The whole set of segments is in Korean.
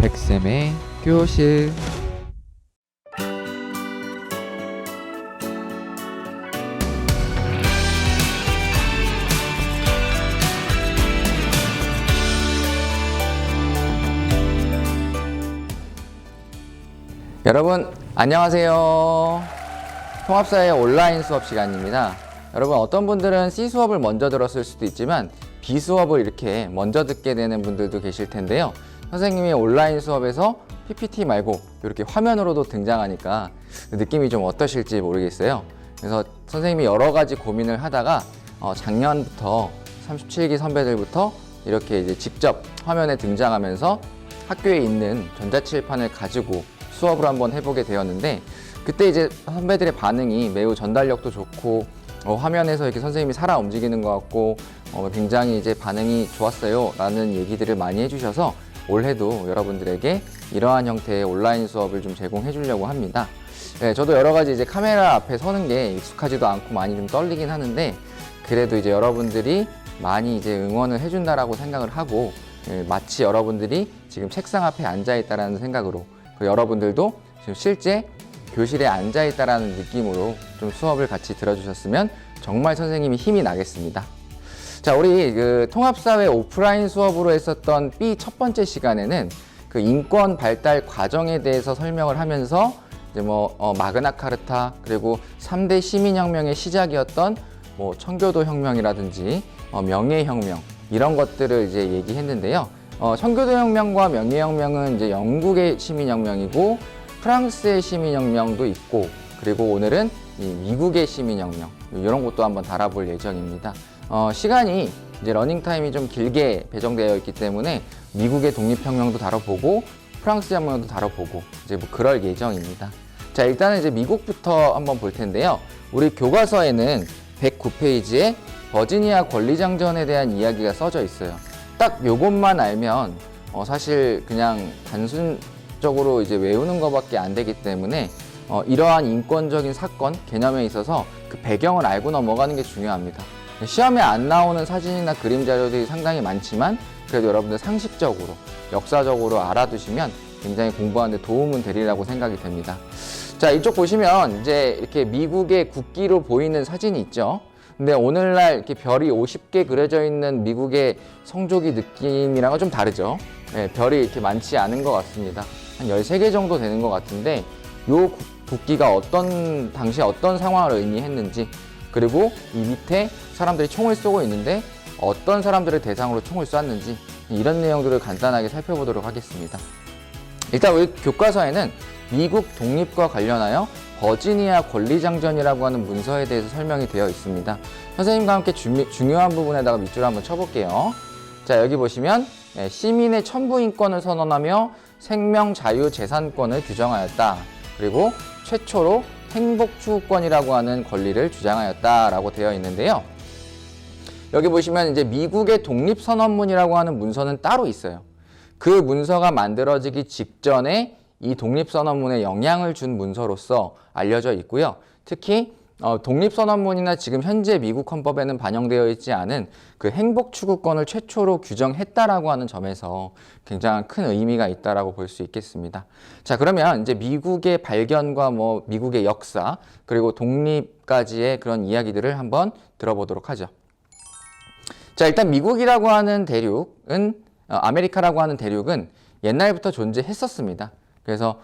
백쌤의 교실. 여러분 안녕하세요. 통합사회 온라인 수업 시간입니다. 여러분 어떤 분들은 C 수업을 먼저 들었을 수도 있지만 B 수업을 이렇게 먼저 듣게 되는 분들도 계실 텐데요. 선생님이 온라인 수업에서 PPT 말고 이렇게 화면으로도 등장하니까 느낌이 좀 어떠실지 모르겠어요. 그래서 선생님이 여러 가지 고민을 하다가 작년부터 37기 선배들부터 이렇게 이제 직접 화면에 등장하면서 학교에 있는 전자칠판을 가지고 수업을 한번 해보게 되었는데, 그때 이제 선배들의 반응이 매우 전달력도 좋고 화면에서 이렇게 선생님이 살아 움직이는 것 같고 굉장히 이제 반응이 좋았어요 라는 얘기들을 많이 해주셔서 올해도 여러분들에게 이러한 형태의 온라인 수업을 좀 제공해 주려고 합니다. 네, 저도 여러 가지 이제 카메라 앞에 서는 게 익숙하지도 않고 많이 좀 떨리긴 하는데, 그래도 이제 여러분들이 많이 이제 응원을 해준다라고 생각을 하고, 마치 여러분들이 지금 책상 앞에 앉아 있다라는 생각으로, 여러분들도 지금 실제 교실에 앉아 있다라는 느낌으로 좀 수업을 같이 들어주셨으면 정말 선생님이 힘이 나겠습니다. 자, 우리 그 통합사회 오프라인 수업으로 했었던 B 첫 번째 시간에는 그 인권 발달 과정에 대해서 설명을 하면서 이제 마그나 카르타, 그리고 3대 시민혁명의 시작이었던 청교도 혁명이라든지 명예혁명, 이런 것들을 이제 얘기했는데요. 청교도 혁명과 명예혁명은 이제 영국의 시민혁명이고 프랑스의 시민혁명도 있고, 그리고 오늘은 이 미국의 시민혁명, 이런 것도 한번 다뤄볼 예정입니다. 시간이 이제 러닝타임이 좀 길게 배정되어 있기 때문에 미국의 독립혁명도 다뤄보고 프랑스 혁명도 다뤄보고 이제 그럴 예정입니다. 자, 일단은 이제 미국부터 한번 볼 텐데요. 우리 교과서에는 109페이지에 버지니아 권리장전에 대한 이야기가 써져 있어요. 딱 요것만 알면 사실 그냥 단순적으로 이제 외우는 것밖에 안 되기 때문에 이러한 인권적인 사건 개념에 있어서 그 배경을 알고 넘어가는 게 중요합니다. 시험에 안 나오는 사진이나 그림 자료들이 상당히 많지만 그래도 여러분들 상식적으로, 역사적으로 알아두시면 굉장히 공부하는 데 도움은 되리라고 생각이 됩니다. 자, 이쪽 보시면 이제 이렇게 미국의 국기로 보이는 사진이 있죠. 근데 오늘날 이렇게 별이 50개 그려져 있는 미국의 성조기 느낌이랑은 좀 다르죠. 네, 별이 이렇게 많지 않은 것 같습니다. 한 13개 정도 되는 것 같은데, 요 국기가 당시에 어떤 상황을 의미했는지, 그리고 이 밑에 사람들이 총을 쏘고 있는데 어떤 사람들을 대상으로 총을 쐈는지, 이런 내용들을 간단하게 살펴보도록 하겠습니다. 일단 우리 교과서에는 미국 독립과 관련하여 버지니아 권리장전이라고 하는 문서에 대해서 설명이 되어 있습니다. 선생님과 함께 중요한 부분에다가 밑줄을 한번 쳐볼게요. 자, 여기 보시면 시민의 천부인권을 선언하며 생명, 자유, 재산권을 규정하였다. 그리고 최초로 행복추구권이라고 하는 권리를 주장하였다라고 되어 있는데요. 여기 보시면 이제 미국의 독립선언문이라고 하는 문서는 따로 있어요. 그 문서가 만들어지기 직전에 이 독립선언문에 영향을 준 문서로서 알려져 있고요. 특히 독립선언문이나 지금 현재 미국 헌법에는 반영되어 있지 않은 그 행복추구권을 최초로 규정했다라고 하는 점에서 굉장한 큰 의미가 있다라고 볼 수 있겠습니다. 자, 그러면 이제 미국의 발견과 미국의 역사, 그리고 독립까지의 그런 이야기들을 한번 들어보도록 하죠. 자, 일단 미국이라고 하는 대륙은, 아메리카라고 하는 대륙은 옛날부터 존재했었습니다. 그래서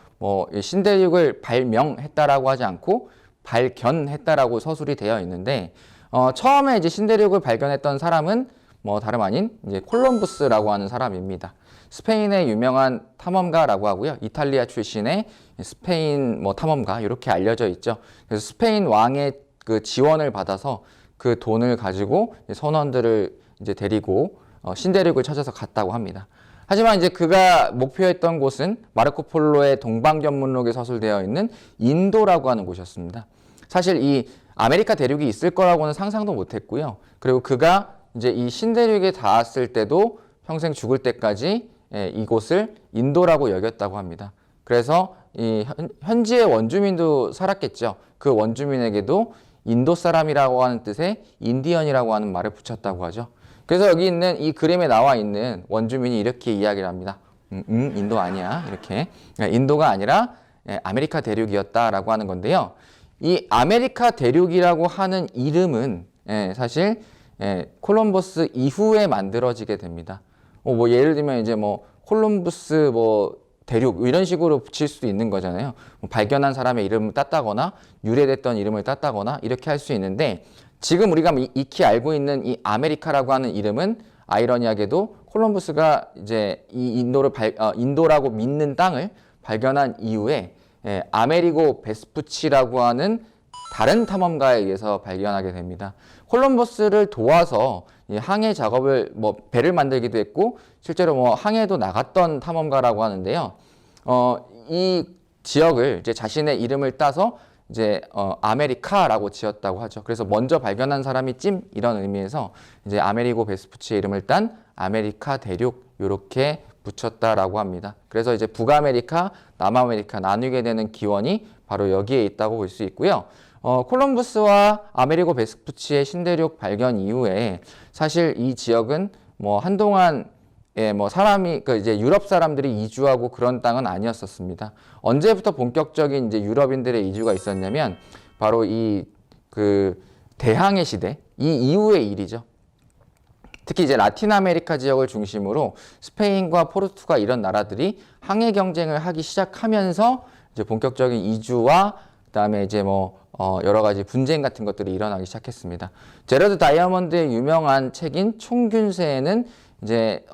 신대륙을 발명했다라고 하지 않고 발견했다라고 서술이 되어 있는데, 처음에 이제 신대륙을 발견했던 사람은 다름 아닌 이제 콜럼부스라고 하는 사람입니다. 스페인의 유명한 탐험가라고 하고요. 이탈리아 출신의 스페인 탐험가, 이렇게 알려져 있죠. 그래서 스페인 왕의 그 지원을 받아서 그 돈을 가지고 선원들을 이제 데리고 신대륙을 찾아서 갔다고 합니다. 하지만 이제 그가 목표했던 곳은 마르코 폴로의 동방견문록에 서술되어 있는 인도라고 하는 곳이었습니다. 사실 이 아메리카 대륙이 있을 거라고는 상상도 못했고요. 그리고 그가 이제 이 신대륙에 닿았을 때도 평생 죽을 때까지 이곳을 인도라고 여겼다고 합니다. 그래서 이 현지의 원주민도 살았겠죠. 그 원주민에게도 인도 사람이라고 하는 뜻의 인디언이라고 하는 말을 붙였다고 하죠. 그래서 여기 있는 이 그림에 나와 있는 원주민이 이렇게 이야기를 합니다. 인도 아니야. 이렇게. 인도가 아니라 아메리카 대륙이었다라고 하는 건데요. 이 아메리카 대륙이라고 하는 이름은 사실 콜럼버스 이후에 만들어지게 됩니다. 뭐 예를 들면 이제 뭐 콜럼버스 뭐 대륙 이런 식으로 붙일 수도 있는 거잖아요. 뭐 발견한 사람의 이름을 땄다거나 유래됐던 이름을 땄다거나 이렇게 할 수 있는데 지금 우리가 익히 알고 있는 이 아메리카라고 하는 이름은 아이러니하게도 콜럼버스가 이제 이 인도라고 믿는 땅을 발견한 이후에 아메리고 베스푸치라고 하는 다른 탐험가에 의해서 발견하게 됩니다. 콜럼버스를 도와서 이 항해 작업을 뭐 배를 만들기도 했고 실제로 뭐 항해도 나갔던 탐험가라고 하는데요. 이 지역을 이제 자신의 이름을 따서 이제 아메리카라고 지었다고 하죠. 그래서 먼저 발견한 사람이 찜 이런 의미에서 이제 아메리고 베스푸치의 이름을 딴 아메리카 대륙 이렇게 붙였다라고 합니다. 그래서 이제 북아메리카, 남아메리카 나누게 되는 기원이 바로 여기에 있다고 볼 수 있고요. 콜럼버스와 아메리고 베스푸치의 신대륙 발견 이후에 사실 이 지역은 뭐 한동안 뭐 사람이 이제 유럽 사람들이 이주하고 그런 땅은 아니었었습니다. 언제부터 본격적인 이제 유럽인들의 이주가 있었냐면 바로 이 대항해 시대 이 이후의 일이죠. 특히 이제 라틴 아메리카 지역을 중심으로 스페인과 포르투갈 이런 나라들이 항해 경쟁을 하기 시작하면서 이제 본격적인 이주와 그다음에 이제 뭐 여러 가지 분쟁 같은 것들이 일어나기 시작했습니다. 제러드 다이아몬드의 유명한 책인 총균세에는 이제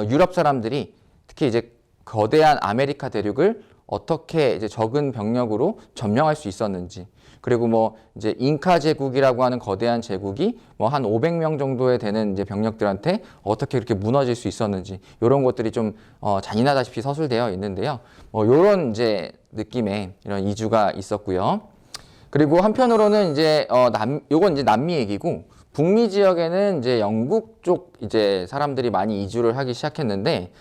유럽 사람들이 특히 이제 거대한 아메리카 대륙을 어떻게 이제 적은 병력으로 점령할 수 있었는지, 그리고 뭐 이제 잉카 제국이라고 하는 거대한 제국이 뭐 한 500명 정도에 되는 이제 병력들한테 어떻게 이렇게 무너질 수 있었는지 이런 것들이 좀 잔인하다시피 서술되어 있는데요. 뭐 이런 이제 느낌의 이런 이주가 있었고요. 그리고 한편으로는 이제 요건 이제 남미 얘기고 북미 지역에는 이제 영국 쪽 이제 사람들이 많이 이주를 하기 시작했는데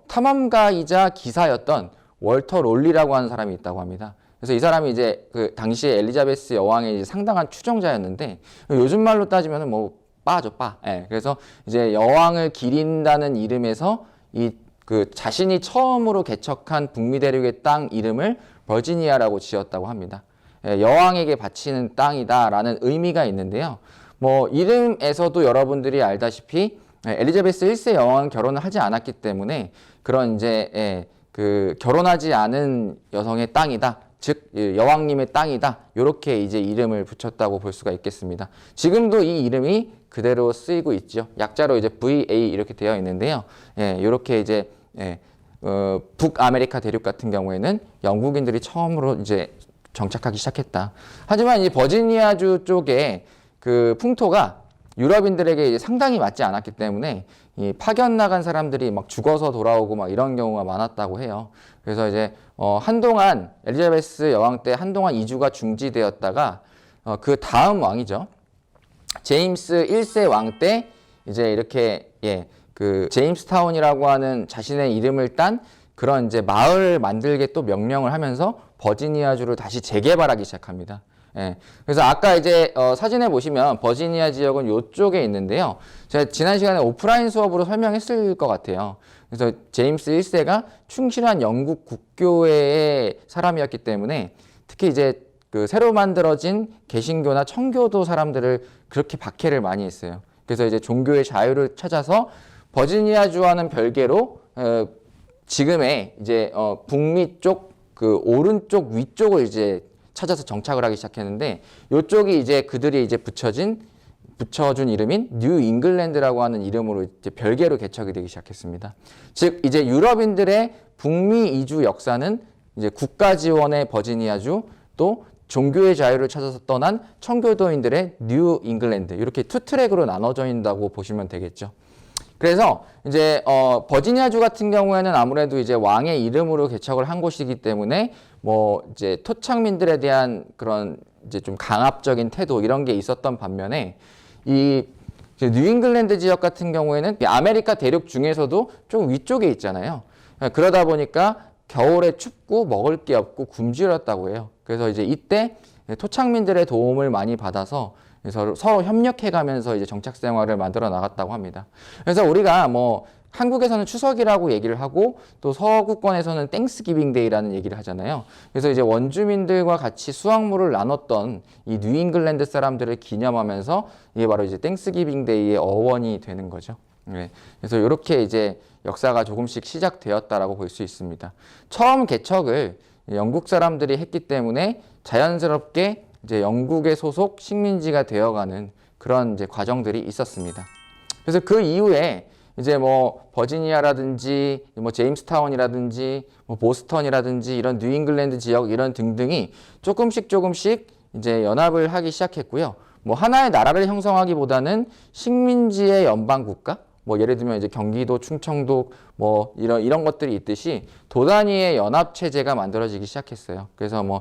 탐험가이자 기사였던 월터 롤리라고 하는 사람이 있다고 합니다. 그래서 이 사람이 이제 그 당시에 엘리자베스 여왕의 이제 상당한 추종자였는데 요즘 말로 따지면은 뭐 빠죠, 빠. 예. 그래서 이제 여왕을 기린다는 이름에서 자신이 처음으로 개척한 북미 대륙의 땅 이름을 버지니아라고 지었다고 합니다. 여왕에게 바치는 땅이다라는 의미가 있는데요. 뭐 이름에서도 여러분들이 알다시피 엘리자베스 1세 여왕은 결혼을 하지 않았기 때문에 그런 이제 결혼하지 않은 여성의 땅이다. 즉 여왕님의 땅이다. 이렇게 이제 이름을 붙였다고 볼 수가 있겠습니다. 지금도 이 이름이 그대로 쓰이고 있죠. 약자로 이제 VA 이렇게 되어 있는데요. 이렇게 이제 북아메리카 대륙 같은 경우에는 영국인들이 처음으로 이제 정착하기 시작했다. 하지만 이 버지니아주 쪽에 그 풍토가 유럽인들에게 이제 상당히 맞지 않았기 때문에 이 파견 나간 사람들이 막 죽어서 돌아오고 막 이런 경우가 많았다고 해요. 그래서 이제 한동안 엘리자베스 여왕 때 한동안 이주가 중지되었다가 그 다음 왕이죠. 제임스 1세 왕 때 이제 이렇게 그 제임스타운이라고 하는 자신의 이름을 딴 그런 이제 마을 만들게 또 명령을 하면서 버지니아주를 다시 재개발하기 시작합니다. 그래서 아까 이제 사진에 보시면 버지니아 지역은 이쪽에 있는데요. 제가 지난 시간에 오프라인 수업으로 설명했을 것 같아요. 그래서 제임스 1세가 충실한 영국 국교회의 사람이었기 때문에 특히 이제 그 새로 만들어진 개신교나 청교도 사람들을 그렇게 박해를 많이 했어요. 그래서 이제 종교의 자유를 찾아서 버지니아주와는 별개로 지금의 이제 북미 쪽 그 오른쪽 위쪽을 이제 찾아서 정착을 하기 시작했는데 이쪽이 이제 그들이 이제 붙여준 이름인 뉴 잉글랜드라고 하는 이름으로 이제 별개로 개척이 되기 시작했습니다. 즉 이제 유럽인들의 북미 이주 역사는 이제 국가 지원의 버지니아주 또 종교의 자유를 찾아서 떠난 청교도인들의 뉴 잉글랜드 이렇게 투 트랙으로 나눠져 있다고 보시면 되겠죠. 그래서 이제 버지니아주 같은 경우에는 아무래도 이제 왕의 이름으로 개척을 한 곳이기 때문에 뭐 이제 토착민들에 대한 그런 이제 좀 강압적인 태도 이런 게 있었던 반면에 이 뉴잉글랜드 지역 같은 경우에는 아메리카 대륙 중에서도 좀 위쪽에 있잖아요. 그러다 보니까 겨울에 춥고 먹을 게 없고 굶주렸다고 해요. 그래서 이제 이때 토착민들의 도움을 많이 받아서 서로 협력해 가면서 이제 정착 생활을 만들어 나갔다고 합니다. 그래서 우리가 뭐 한국에서는 추석이라고 얘기를 하고 또 서구권에서는 땡스기빙 데이라는 얘기를 하잖아요. 그래서 이제 원주민들과 같이 수확물을 나눴던 이 뉴잉글랜드 사람들을 기념하면서 이게 바로 이제 땡스기빙 데이의 어원이 되는 거죠. 네. 그래서 이렇게 이제 역사가 조금씩 시작되었다라고 볼 수 있습니다. 처음 개척을 영국 사람들이 했기 때문에 자연스럽게 이제 영국의 소속 식민지가 되어가는 그런 이제 과정들이 있었습니다. 그래서 그 이후에 이제 뭐 버지니아라든지 뭐 제임스타운이라든지 뭐 보스턴이라든지 이런 뉴잉글랜드 지역 이런 등등이 조금씩 이제 연합을 하기 시작했고요. 뭐 하나의 나라를 형성하기보다는 식민지의 연방 국가, 뭐 예를 들면 이제 경기도, 충청도 뭐 이런 것들이 있듯이 도 단위의 연합 체제가 만들어지기 시작했어요. 그래서 뭐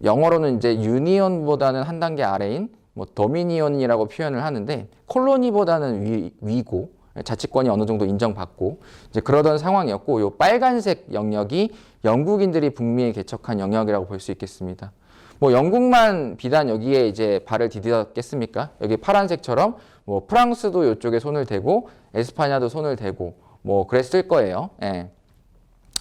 영어로는 이제 유니온보다는 한 단계 아래인 뭐 도미니온이라고 표현을 하는데 콜로니보다는 위고 자치권이 어느 정도 인정받고 이제 그러던 상황이었고 요 빨간색 영역이 영국인들이 북미에 개척한 영역이라고 볼 수 있겠습니다. 뭐 영국만 비단 여기에 이제 발을 디뎠겠습니까? 여기 파란색처럼 뭐 프랑스도 이쪽에 손을 대고 에스파냐도 손을 대고 뭐 그랬을 거예요. 예.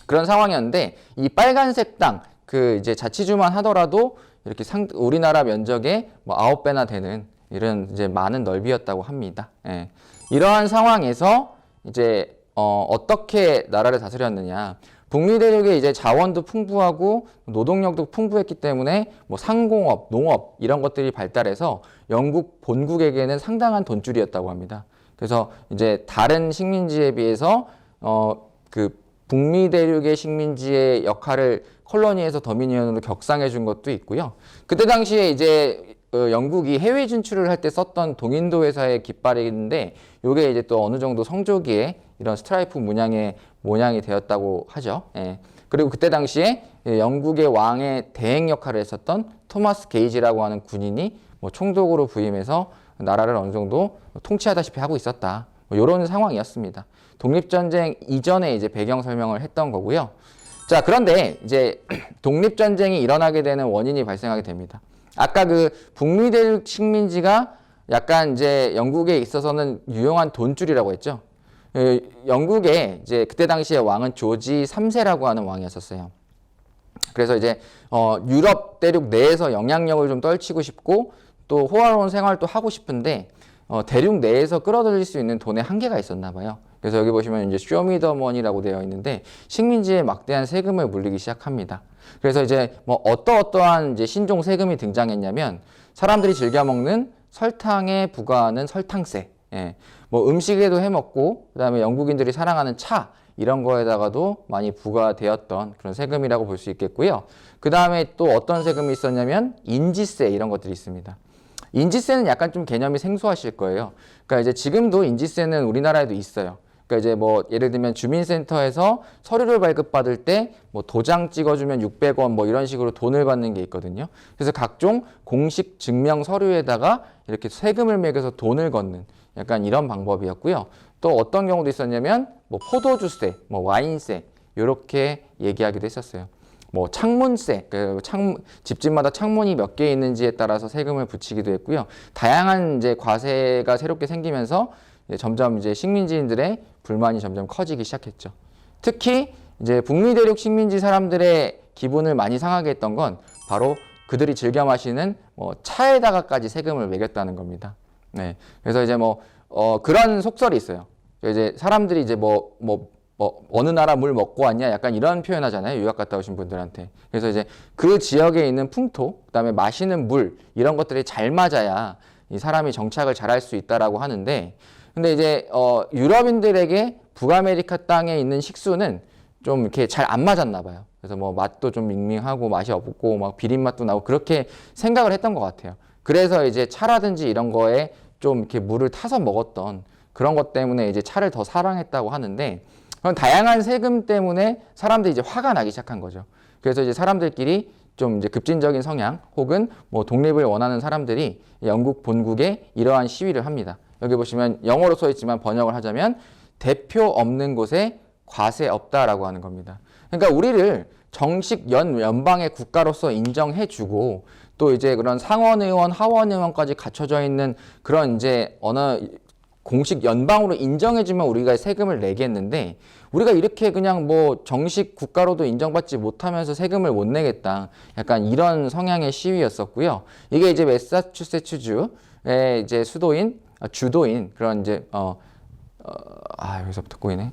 그런 상황이었는데 이 빨간색 땅 그 이제 자치주만 하더라도 이렇게 우리나라 면적의 뭐 9배나 되는 이런 이제 많은 넓이였다고 합니다. 예. 이러한 상황에서 이제 어떻게 나라를 다스렸느냐? 북미 대륙에 이제 자원도 풍부하고 노동력도 풍부했기 때문에 뭐 상공업, 농업 이런 것들이 발달해서 영국 본국에게는 상당한 돈줄이었다고 합니다. 그래서 이제 다른 식민지에 비해서 그 북미 대륙의 식민지의 역할을 콜로니에서 더미니언으로 격상해 준 것도 있고요. 그때 당시에 이제 영국이 해외 진출을 할 때 썼던 동인도 회사의 깃발인데 이게 이제 또 어느 정도 성조기에 이런 스트라이프 모양이 되었다고 하죠. 예. 그리고 그때 당시에 영국의 왕의 대행 역할을 했었던 토마스 게이지라고 하는 군인이 뭐 총독으로 부임해서 나라를 어느 정도 통치하다시피 하고 있었다. 뭐 이런 상황이었습니다. 독립전쟁 이전에 이제 배경 설명을 했던 거고요. 자, 그런데 이제 독립전쟁이 일어나게 되는 원인이 발생하게 됩니다. 아까 그 북미 대륙 식민지가 약간 이제 영국에 있어서는 유용한 돈줄이라고 했죠. 영국의 이제 그때 당시에 왕은 조지 3세라고 하는 왕이었었어요. 그래서 이제 유럽 대륙 내에서 영향력을 좀 떨치고 싶고 또 호화로운 생활도 하고 싶은데 대륙 내에서 끌어들일 수 있는 돈의 한계가 있었나 봐요. 그래서 여기 보시면 이제 쇼미더머니라고 되어 있는데 식민지에 막대한 세금을 물리기 시작합니다. 그래서 이제 뭐 어떠한 이제 신종 세금이 등장했냐면 사람들이 즐겨 먹는 설탕에 부과하는 설탕세, 예. 뭐 음식에도 해 먹고 그다음에 영국인들이 사랑하는 차 이런 거에다가도 많이 부과되었던 그런 세금이라고 볼 수 있겠고요. 그다음에 또 어떤 세금이 있었냐면 인지세 이런 것들이 있습니다. 인지세는 약간 좀 개념이 생소하실 거예요. 그러니까 이제 지금도 인지세는 우리나라에도 있어요. 그러니까 이제 뭐 예를 들면 주민센터에서 서류를 발급받을 때 뭐 도장 찍어주면 600원 뭐 이런 식으로 돈을 받는 게 있거든요. 그래서 각종 공식 증명 서류에다가 이렇게 세금을 매겨서 돈을 걷는 약간 이런 방법이었고요. 또 어떤 경우도 있었냐면 뭐 포도주세, 뭐 와인세 이렇게 얘기하기도 했었어요. 뭐 창문세, 집집마다 창문이 몇 개 있는지에 따라서 세금을 붙이기도 했고요. 다양한 이제 과세가 새롭게 생기면서 점점 이제 식민지인들의 불만이 점점 커지기 시작했죠. 특히 이제 북미 대륙 식민지 사람들의 기분을 많이 상하게 했던 건 바로 그들이 즐겨 마시는 뭐 차에다가까지 세금을 매겼다는 겁니다. 네. 그래서 이제 뭐 그런 속설이 있어요. 이제 사람들이 이제 어느 나라 물 먹고 왔냐 약간 이런 표현 하잖아요. 유학 갔다 오신 분들한테. 그래서 이제 그 지역에 있는 풍토, 그다음에 마시는 물 이런 것들이 잘 맞아야 이 사람이 정착을 잘할 수 있다라고 하는데 근데 이제 유럽인들에게 북아메리카 땅에 있는 식수는 좀 이렇게 잘 안 맞았나 봐요. 그래서 뭐 맛도 좀 밍밍하고 맛이 없고 막 비린 맛도 나고 그렇게 생각을 했던 것 같아요. 그래서 이제 차라든지 이런 거에 좀 이렇게 물을 타서 먹었던 그런 것 때문에 이제 차를 더 사랑했다고 하는데 그런 다양한 세금 때문에 사람들이 이제 화가 나기 시작한 거죠. 그래서 이제 사람들끼리 좀 이제 급진적인 성향 혹은 뭐 독립을 원하는 사람들이 영국 본국에 이러한 시위를 합니다. 여기 보시면 영어로 써 있지만 번역을 하자면 대표 없는 곳에 과세 없다라고 하는 겁니다. 그러니까 우리를 정식 연방의 국가로서 인정해주고 또 이제 그런 상원의원, 하원의원까지 갖춰져 있는 그런 이제 공식 연방으로 인정해주면 우리가 세금을 내겠는데 우리가 이렇게 그냥 뭐 정식 국가로도 인정받지 못하면서 세금을 못 내겠다. 약간 이런 성향의 시위였었고요. 이게 이제 매사추세츠주의 이제 주도인 그런 이제 여기서부터 꼬이네.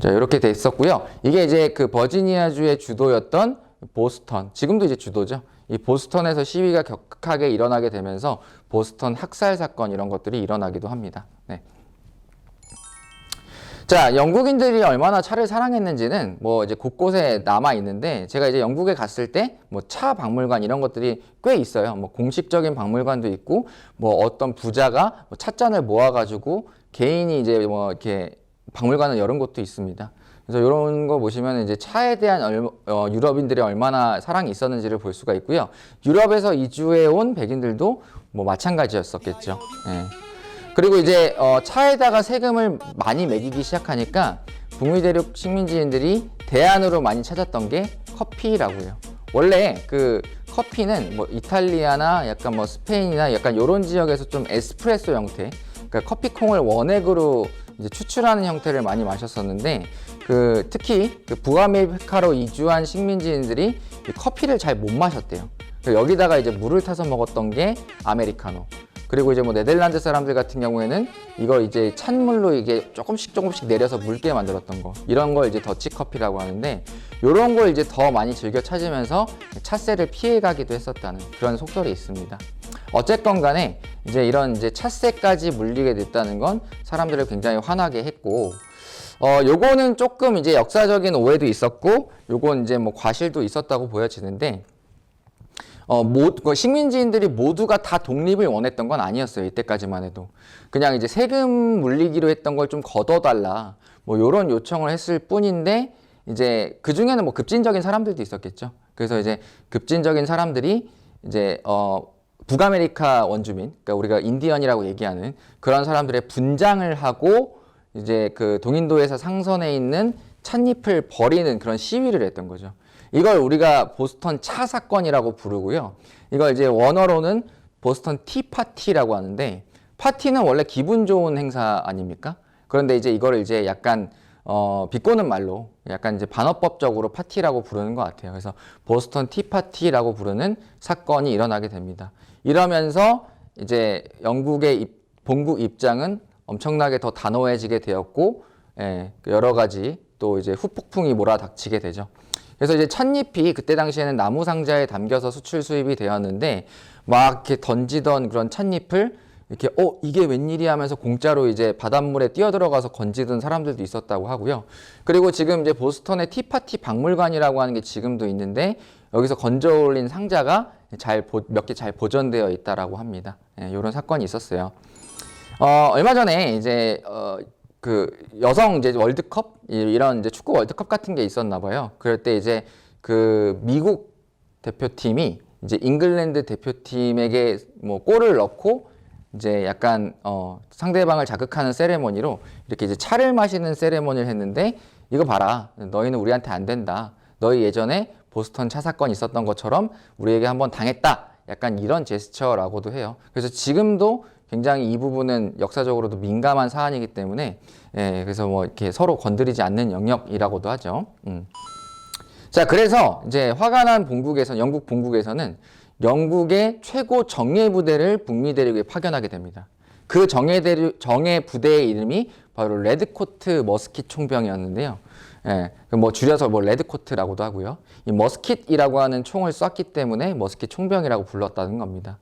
자, 이렇게 돼 있었고요. 이게 이제 그 버지니아주의 주도였던 보스턴, 지금도 이제 주도죠. 이 보스턴에서 시위가 격하게 일어나게 되면서 보스턴 학살 사건 이런 것들이 일어나기도 합니다. 네. 자, 영국인들이 얼마나 차를 사랑했는지는 뭐 이제 곳곳에 남아 있는데 제가 이제 영국에 갔을 때 뭐 차 박물관 이런 것들이 꽤 있어요. 뭐 공식적인 박물관도 있고 뭐 어떤 부자가 뭐 찻잔을 모아가지고 개인이 이제 뭐 이렇게 박물관을 열은 곳도 있습니다. 그래서 이런 거 보시면 이제 차에 대한 유럽인들이 얼마나 사랑이 있었는지를 볼 수가 있고요. 유럽에서 이주해 온 백인들도 뭐 마찬가지였었겠죠. 예. 그리고 이제 차에다가 세금을 많이 매기기 시작하니까 북미 대륙 식민지인들이 대안으로 많이 찾았던 게 커피라고요. 원래 그 커피는 뭐 이탈리아나 약간 뭐 스페인이나 약간 이런 지역에서 좀 에스프레소 형태, 그러니까 커피콩을 원액으로 이제 추출하는 형태를 많이 마셨었는데 특히 그 북아메리카로 이주한 식민지인들이 커피를 잘 못 마셨대요. 여기다가 이제 물을 타서 먹었던 게 아메리카노. 그리고 이제 뭐 네덜란드 사람들 같은 경우에는 이걸 이제 찬물로 이게 조금씩 내려서 묽게 만들었던 거, 이런 걸 이제 더치 커피라고 하는데, 이런 걸 이제 더 많이 즐겨 찾으면서 찻세를 피해가기도 했었다는 그런 속설이 있습니다. 어쨌건 간에 이제 이런 이제 찻세까지 물리게 됐다는 건 사람들을 굉장히 화나게 했고, 요거는 조금 이제 역사적인 오해도 있었고, 요건 이제 뭐 과실도 있었다고 보여지는데, 식민지인들이 모두가 다 독립을 원했던 건 아니었어요. 이때까지만 해도. 그냥 이제 세금 물리기로 했던 걸 좀 걷어달라, 뭐 요런 요청을 했을 뿐인데, 이제 그 중에는 뭐 급진적인 사람들도 있었겠죠. 그래서 이제 급진적인 사람들이 이제 북아메리카 원주민, 그러니까 우리가 인디언이라고 얘기하는 그런 사람들의 분장을 하고 이제 그 동인도에서 상선에 있는 찻잎을 버리는 그런 시위를 했던 거죠. 이걸 우리가 보스턴 차 사건이라고 부르고요. 이걸 이제 원어로는 보스턴 티파티라고 하는데, 파티는 원래 기분 좋은 행사 아닙니까? 그런데 이제 이거를 이제 약간 비꼬는 말로 약간 이제 반어법적으로 파티라고 부르는 것 같아요. 그래서 보스턴 티파티라고 부르는 사건이 일어나게 됩니다. 이러면서 이제 영국의 본국 입장은 엄청나게 더 단호해지게 되었고, 여러 가지 또 이제 후폭풍이 몰아닥치게 되죠. 그래서 이제 찻잎이 그때 당시에는 나무 상자에 담겨서 수출 수입이 되었는데, 막 이렇게 던지던 그런 찻잎을 이렇게 이게 웬일이야 하면서 공짜로 이제 바닷물에 뛰어들어가서 건지던 사람들도 있었다고 하고요. 그리고 지금 이제 보스턴의 티파티 박물관이라고 하는 게 지금도 있는데, 여기서 건져 올린 상자가 몇 개 잘 보존되어 있다라고 합니다. 이런 사건이 있었어요. 얼마 전에 이제 그 여성 이제 월드컵, 이런 이제 축구 월드컵 같은 게 있었나 봐요. 그럴 때 이제 그 미국 대표팀이 이제 잉글랜드 대표팀에게 뭐 골을 넣고 이제 약간 상대방을 자극하는 세레머니로 이렇게 이제 차를 마시는 세레머니를 했는데, 이거 봐라, 너희는 우리한테 안 된다, 너희 예전에 보스턴 차 사건 있었던 것처럼 우리에게 한번 당했다, 약간 이런 제스처라고도 해요. 그래서 지금도 굉장히 이 부분은 역사적으로도 민감한 사안이기 때문에, 그래서 뭐 이렇게 서로 건드리지 않는 영역이라고도 하죠. 자, 그래서 이제 화가 난 영국 본국에서는 영국의 최고 정예 부대를 북미 대륙에 파견하게 됩니다. 그 정예 부대의 이름이 바로 레드코트 머스킷 총병이었는데요. 뭐 줄여서 뭐 레드코트라고도 하고요. 이 머스킷이라고 하는 총을 쐈기 때문에 머스킷 총병이라고 불렀다는 겁니다.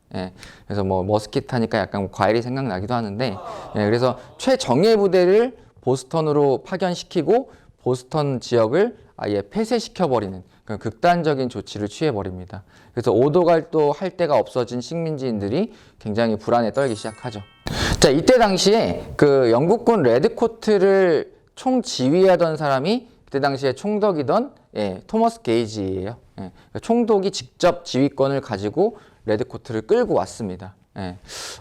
그래서 뭐 머스킷 하니까 약간 과일이 생각나기도 하는데, 그래서 최정예 부대를 보스턴으로 파견시키고 보스턴 지역을 아예 폐쇄시켜버리는 그런 극단적인 조치를 취해버립니다. 그래서 오도갈도 할 데가 없어진 식민지인들이 굉장히 불안에 떨기 시작하죠. 자, 이때 당시에 그 영국군 레드코트를 총지휘하던 사람이 그때 당시에 총독이던 토머스 게이지예요. 총독이 직접 지휘권을 가지고 레드코트를 끌고 왔습니다.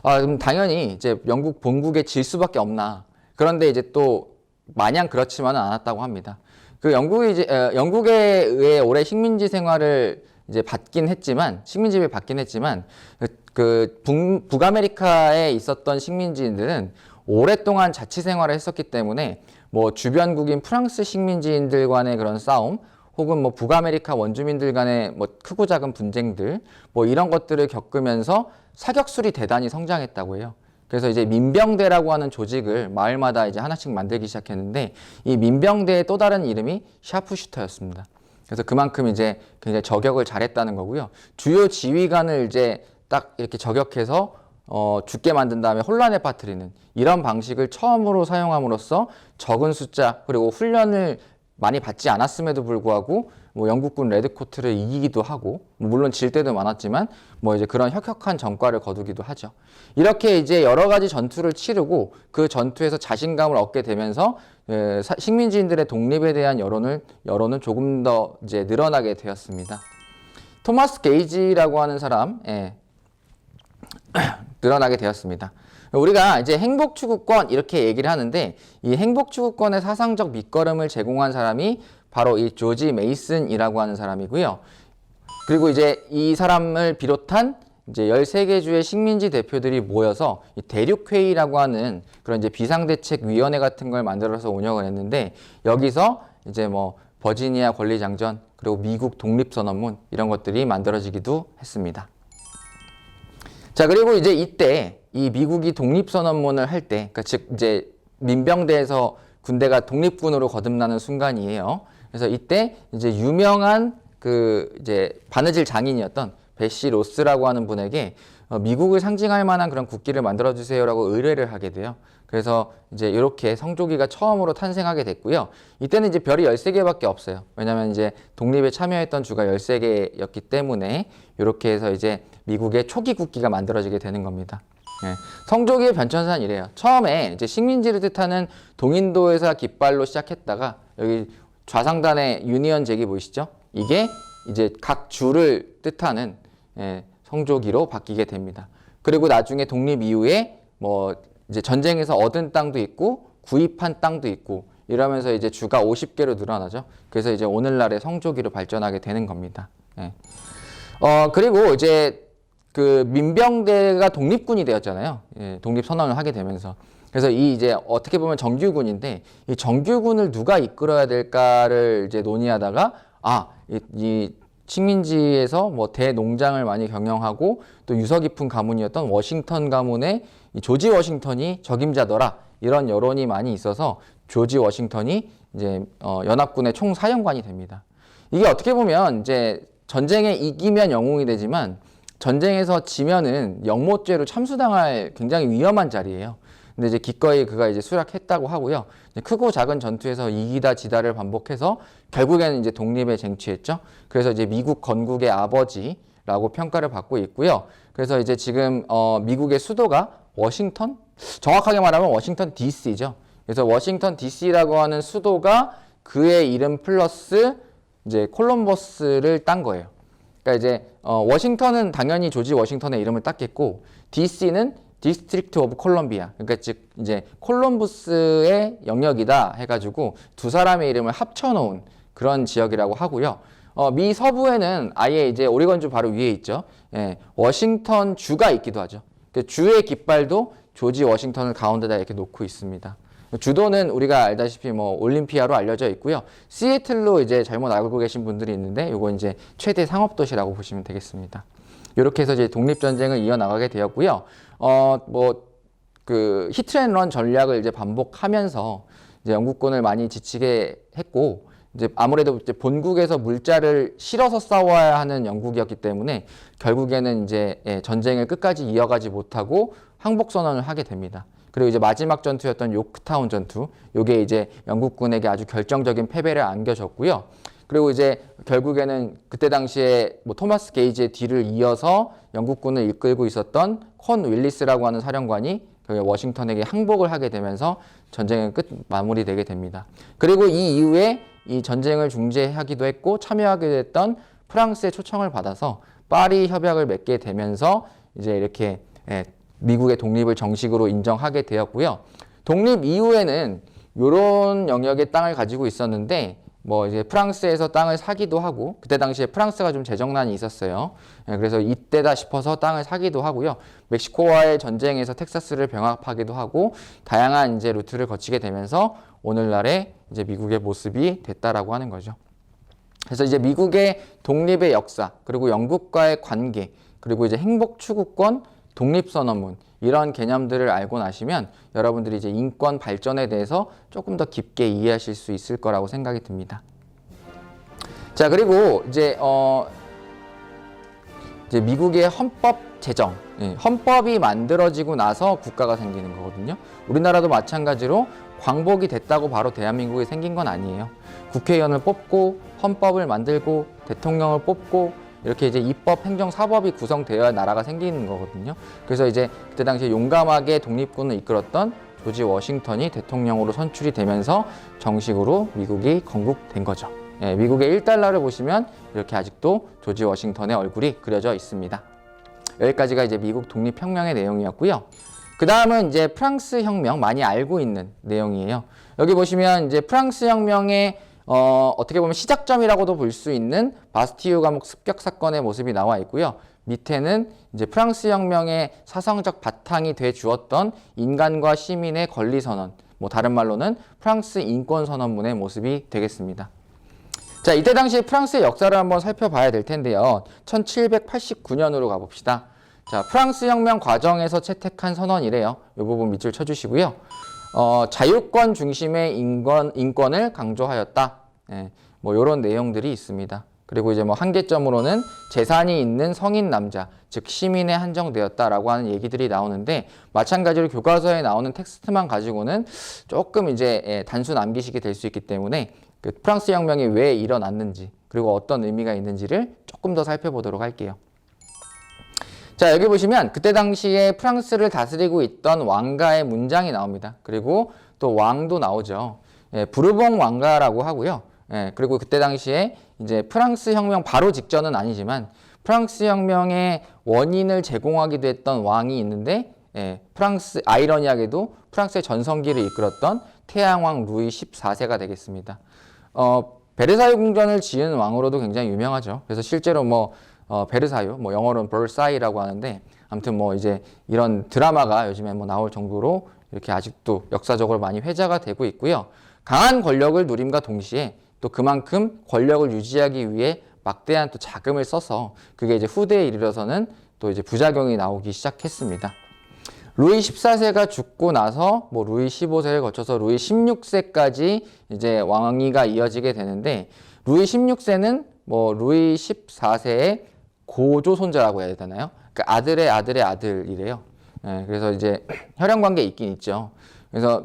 그럼 당연히 이제 영국 본국에 질 수밖에 없나. 그런데 이제 또 마냥 그렇지만은 않았다고 합니다. 그 영국에 의해 오래 식민지 생활을 이제 받긴 했지만 식민지를 받긴 했지만 북아메리카에 있었던 식민지인들은 오랫동안 자치 생활을 했었기 때문에 뭐 주변국인 프랑스 식민지인들 간의 그런 싸움 혹은 뭐 북아메리카 원주민들 간의 뭐 크고 작은 분쟁들 뭐 이런 것들을 겪으면서 사격술이 대단히 성장했다고 해요. 그래서 이제 민병대라고 하는 조직을 마을마다 이제 하나씩 만들기 시작했는데 이 민병대의 또 다른 이름이 샤프슈터였습니다. 그래서 그만큼 이제 굉장히 저격을 잘했다는 거고요. 주요 지휘관을 이제 딱 이렇게 저격해서 죽게 만든 다음에 혼란에 빠뜨리는 이런 방식을 처음으로 사용함으로써 적은 숫자 그리고 훈련을 많이 받지 않았음에도 불구하고 뭐 영국군 레드코트를 이기기도 하고 물론 질 때도 많았지만 뭐 이제 그런 혁혁한 전과를 거두기도 하죠. 이렇게 이제 여러 가지 전투를 치르고 그 전투에서 자신감을 얻게 되면서 식민지인들의 독립에 대한 여론은 조금 더 이제 늘어나게 되었습니다. 토마스 게이지라고 하는 사람 늘어나게 되었습니다. 우리가 이제 행복추구권 이렇게 얘기를 하는데 이 행복추구권의 사상적 밑거름을 제공한 사람이 바로 이 조지 메이슨이라고 하는 사람이고요. 그리고 이제 이 사람을 비롯한 이제 13개 주의 식민지 대표들이 모여서 이 대륙회의라고 하는 그런 이제 비상대책위원회 같은 걸 만들어서 운영을 했는데 여기서 이제 뭐 버지니아 권리장전 그리고 미국 독립선언문 이런 것들이 만들어지기도 했습니다. 자, 그리고 이제 이때 이 미국이 독립선언문을 할 때, 그러니까 즉 이제 민병대에서 군대가 독립군으로 거듭나는 순간이에요. 그래서 이때 이제 유명한 이제 바느질 장인이었던 베시 로스라고 하는 분에게 미국을 상징할 만한 그런 국기를 만들어 주세요라고 의뢰를 하게 돼요. 그래서 이제 이렇게 성조기가 처음으로 탄생하게 됐고요. 이때는 이제 별이 13개밖에 없어요. 왜냐면 이제 독립에 참여했던 주가 13개였기 때문에 이렇게 해서 이제 미국의 초기 국기가 만들어지게 되는 겁니다. 성조기의 변천사는 이래요. 처음에 이제 식민지를 뜻하는 동인도에서 깃발로 시작했다가 여기 좌상단의 유니언 잭이 보이시죠? 이게 이제 각 주를 뜻하는 성조기로 바뀌게 됩니다. 그리고 나중에 독립 이후에 뭐 이제 전쟁에서 얻은 땅도 있고 구입한 땅도 있고 이러면서 이제 주가 50개로 늘어나죠. 그래서 이제 오늘날의 성조기로 발전하게 되는 겁니다. 그리고 이제 민병대가 독립군이 되었잖아요. 독립선언을 하게 되면서. 그래서 이 이제 어떻게 보면 정규군인데 이 정규군을 누가 이끌어야 될까를 이제 논의하다가 이 식민지에서 뭐 대농장을 많이 경영하고 또 유서 깊은 가문이었던 워싱턴 가문의 이 조지 워싱턴이 적임자더라 이런 여론이 많이 있어서 조지 워싱턴이 이제 연합군의 총사령관이 됩니다. 이게 어떻게 보면 이제 전쟁에 이기면 영웅이 되지만 전쟁에서 지면은 영모죄로 참수당할 굉장히 위험한 자리예요. 근데 이제 기꺼이 그가 이제 수락했다고 하고요. 크고 작은 전투에서 이기다 지다를 반복해서 결국에는 이제 독립에 쟁취했죠. 그래서 이제 미국 건국의 아버지라고 평가를 받고 있고요. 그래서 이제 지금 미국의 수도가 워싱턴? 정확하게 말하면 워싱턴 DC죠. 그래서 워싱턴 DC라고 하는 수도가 그의 이름 플러스 이제 콜럼버스를 딴 거예요. 그러니까 이제 워싱턴은 당연히 조지 워싱턴의 이름을 땄겠고 DC는 디스트릭트 오브 콜럼비아, 그러니까 즉 이제 콜럼부스의 영역이다 해가지고 두 사람의 이름을 합쳐놓은 그런 지역이라고 하고요. 미 서부에는 아예 이제 오리건주 바로 위에 있죠. 워싱턴 주가 있기도 하죠. 주의 깃발도 조지 워싱턴을 가운데다 이렇게 놓고 있습니다. 주도는 우리가 알다시피 뭐 올림피아로 알려져 있고요. 시애틀로 이제 잘못 알고 계신 분들이 있는데 이거 이제 최대 상업 도시라고 보시면 되겠습니다. 이렇게 해서 이제 독립전쟁을 이어나가게 되었고요. 히트앤런 전략을 이제 반복하면서 이제 영국군을 많이 지치게 했고, 이제 아무래도 이제 본국에서 물자를 실어서 싸워야 하는 영국이었기 때문에 결국에는 이제 전쟁을 끝까지 이어가지 못하고 항복 선언을 하게 됩니다. 그리고 이제 마지막 전투였던 요크타운 전투, 요게 이제 영국군에게 아주 결정적인 패배를 안겨줬고요. 그리고 이제 결국에는 그때 당시에 뭐 토마스 게이지의 뒤를 이어서 영국군을 이끌고 있었던 콘 윌리스라고 하는 사령관이 워싱턴에게 항복을 하게 되면서 전쟁은 마무리되게 됩니다. 그리고 이 이후에 이 전쟁을 중재하기도 했고 참여하게 됐던 프랑스의 초청을 받아서 파리 협약을 맺게 되면서 이제 이렇게 미국의 독립을 정식으로 인정하게 되었고요. 독립 이후에는 이런 영역의 땅을 가지고 있었는데 뭐 이제 프랑스에서 땅을 사기도 하고, 그때 당시에 프랑스가 좀 재정난이 있었어요. 그래서 이때다 싶어서 땅을 사기도 하고요. 멕시코와의 전쟁에서 텍사스를 병합하기도 하고, 다양한 이제 루트를 거치게 되면서 오늘날의 이제 미국의 모습이 됐다라고 하는 거죠. 그래서 이제 미국의 독립의 역사, 그리고 영국과의 관계, 그리고 이제 행복 추구권, 독립선언문, 이런 개념들을 알고 나시면 여러분들이 이제 인권 발전에 대해서 조금 더 깊게 이해하실 수 있을 거라고 생각이 듭니다. 자, 그리고 이제 미국의 헌법 제정, 헌법이 만들어지고 나서 국가가 생기는 거거든요. 우리나라도 마찬가지로 광복이 됐다고 바로 대한민국이 생긴 건 아니에요. 국회의원을 뽑고 헌법을 만들고 대통령을 뽑고 이렇게 이제 입법, 행정, 사법이 구성되어야 나라가 생기는 거거든요. 그래서 이제 그때 당시에 용감하게 독립군을 이끌었던 조지 워싱턴이 대통령으로 선출이 되면서 정식으로 미국이 건국된 거죠. 예, 미국의 1달러를 보시면 이렇게 아직도 조지 워싱턴의 얼굴이 그려져 있습니다. 여기까지가 이제 미국 독립혁명의 내용이었고요. 그 다음은 이제 프랑스 혁명, 많이 알고 있는 내용이에요. 여기 보시면 이제 프랑스 혁명의 어떻게 보면 시작점이라고도 볼 수 있는 바스티유 감옥 습격 사건의 모습이 나와 있고요. 밑에는 이제 프랑스 혁명의 사상적 바탕이 돼 주었던 인간과 시민의 권리 선언, 뭐 다른 말로는 프랑스 인권 선언문의 모습이 되겠습니다. 자, 이때 당시 프랑스의 역사를 한번 살펴봐야 될 텐데요. 1789년으로 가봅시다. 자, 프랑스 혁명 과정에서 채택한 선언이래요. 이 부분 밑줄 쳐주시고요. 자유권 중심의 인권을 강조하였다. 예, 뭐 이런 내용들이 있습니다. 그리고 이제 뭐 한계점으로는 재산이 있는 성인 남자, 즉 시민에 한정되었다라고 하는 얘기들이 나오는데, 마찬가지로 교과서에 나오는 텍스트만 가지고는 조금 이제 단순 암기식이 될 수 있기 때문에 그 프랑스 혁명이 왜 일어났는지, 그리고 어떤 의미가 있는지를 조금 더 살펴보도록 할게요. 자, 여기 보시면 그때 당시에 프랑스를 다스리고 있던 왕가의 문장이 나옵니다. 그리고 또 왕도 나오죠. 예, 부르봉 왕가라고 하고요. 예, 그리고 그때 당시에 이제 프랑스 혁명 바로 직전은 아니지만 프랑스 혁명의 원인을 제공하기도 했던 왕이 있는데, 예, 아이러니하게도 프랑스의 전성기를 이끌었던 태양왕 루이 14세가 되겠습니다. 베르사유 궁전을 지은 왕으로도 굉장히 유명하죠. 그래서 실제로 베르사유, 영어로는 벌사이라고 하는데, 아무튼 이제 이런 드라마가 요즘에 나올 정도로 이렇게 아직도 역사적으로 많이 회자가 되고 있고요. 강한 권력을 누림과 동시에 또 그만큼 권력을 유지하기 위해 막대한 또 자금을 써서 그게 이제 후대에 이르러서는 또 이제 부작용이 나오기 시작했습니다. 루이 14세가 죽고 나서 루이 15세를 거쳐서 루이 16세까지 이제 왕위가 이어지게 되는데, 루이 16세는 루이 14세의 고조 손자라고 해야 되나요? 그러니까 아들의 아들의 아들이래요. 예, 그래서 이제 혈연 관계 있긴 있죠. 그래서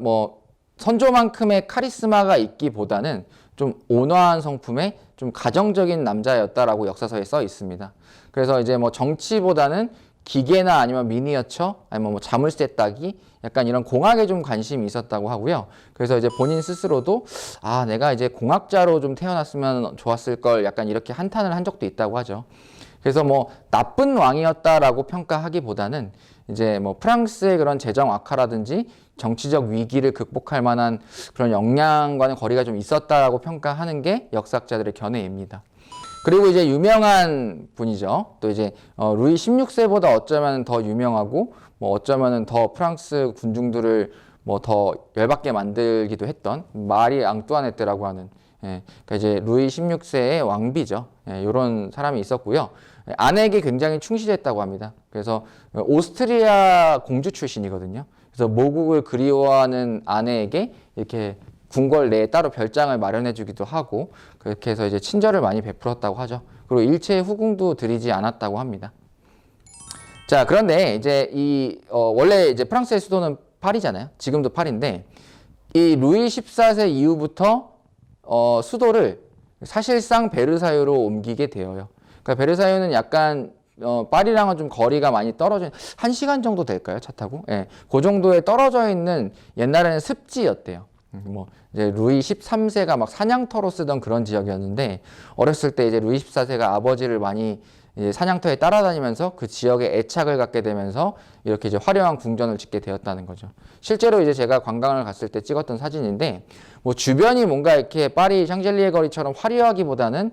선조만큼의 카리스마가 있기보다는 좀 온화한 성품의 좀 가정적인 남자였다라고 역사서에 써 있습니다. 그래서 이제 정치보다는 기계나 아니면 미니어처, 아니면 자물쇠 따기, 약간 이런 공학에 좀 관심이 있었다고 하고요. 그래서 이제 본인 스스로도 내가 이제 공학자로 좀 태어났으면 좋았을 걸, 약간 이렇게 한탄을 한 적도 있다고 하죠. 그래서 나쁜 왕이었다라고 평가하기보다는 이제 프랑스의 그런 재정 악화라든지 정치적 위기를 극복할 만한 그런 역량과는 거리가 좀 있었다라고 평가하는 게 역사학자들의 견해입니다. 그리고 이제 유명한 분이죠. 또 이제 루이 16세보다 어쩌면 더 유명하고 어쩌면 더 프랑스 군중들을 더 열받게 만들기도 했던 마리 앙뚜아네트라고 하는, 예, 그러니까 이제 루이 16세의 왕비죠. 예, 이런 사람이 있었고요. 아내에게 굉장히 충실했다고 합니다. 그래서 오스트리아 공주 출신이거든요. 그래서 모국을 그리워하는 아내에게 이렇게 궁궐 내에 따로 별장을 마련해 주기도 하고, 그렇게 해서 이제 친절을 많이 베풀었다고 하죠. 그리고 일체의 후궁도 드리지 않았다고 합니다. 자, 그런데 이제 원래 이제 프랑스의 수도는 파리잖아요. 지금도 파리인데, 이 루이 14세 이후부터 수도를 사실상 베르사유로 옮기게 되어요. 그러니까 베르사유는 약간 파리랑은 좀 거리가 많이 떨어져, 1시간 정도 될까요? 차 타고? 예, 그 정도에 떨어져 있는, 옛날에는 습지였대요. 이제 루이 13세가 막 사냥터로 쓰던 그런 지역이었는데, 어렸을 때 이제 루이 14세가 아버지를 많이 이제 사냥터에 따라다니면서 그 지역에 애착을 갖게 되면서 이렇게 이제 화려한 궁전을 짓게 되었다는 거죠. 실제로 이제 제가 관광을 갔을 때 찍었던 사진인데 뭐 주변이 뭔가 이렇게 파리 샹젤리에 거리처럼 화려하기보다는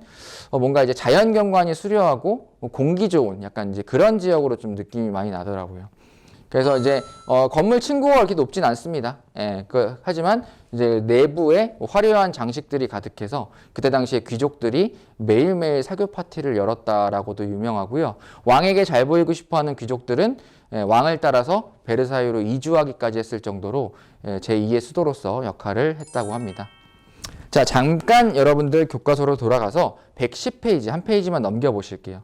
뭔가 이제 자연 경관이 수려하고 공기 좋은 약간 이제 그런 지역으로 좀 느낌이 많이 나더라고요. 그래서 이제 건물 층고가 그렇게 높진 않습니다. 예, 하지만 이제 내부에 화려한 장식들이 가득해서 그때 당시에 귀족들이 매일매일 사교 파티를 열었다라고도 유명하고요. 왕에게 잘 보이고 싶어하는 귀족들은 왕을 따라서 베르사유로 이주하기까지 했을 정도로 제2의 수도로서 역할을 했다고 합니다. 자, 잠깐 여러분들 교과서로 돌아가서 110페이지, 한 페이지만 넘겨보실게요.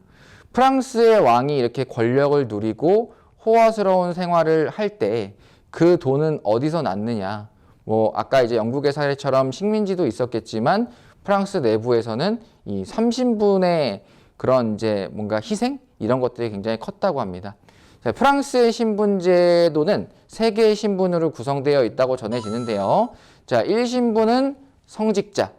프랑스의 왕이 이렇게 권력을 누리고 호화스러운 생활을 할 때 그 돈은 어디서 났느냐? 뭐 아까 이제 영국의 사례처럼 식민지도 있었겠지만 프랑스 내부에서는 이 삼신분의 그런 이제 뭔가 희생 이런 것들이 굉장히 컸다고 합니다. 자, 프랑스의 신분제도는 세 개의 신분으로 구성되어 있다고 전해지는데요. 자, 1신분은 성직자,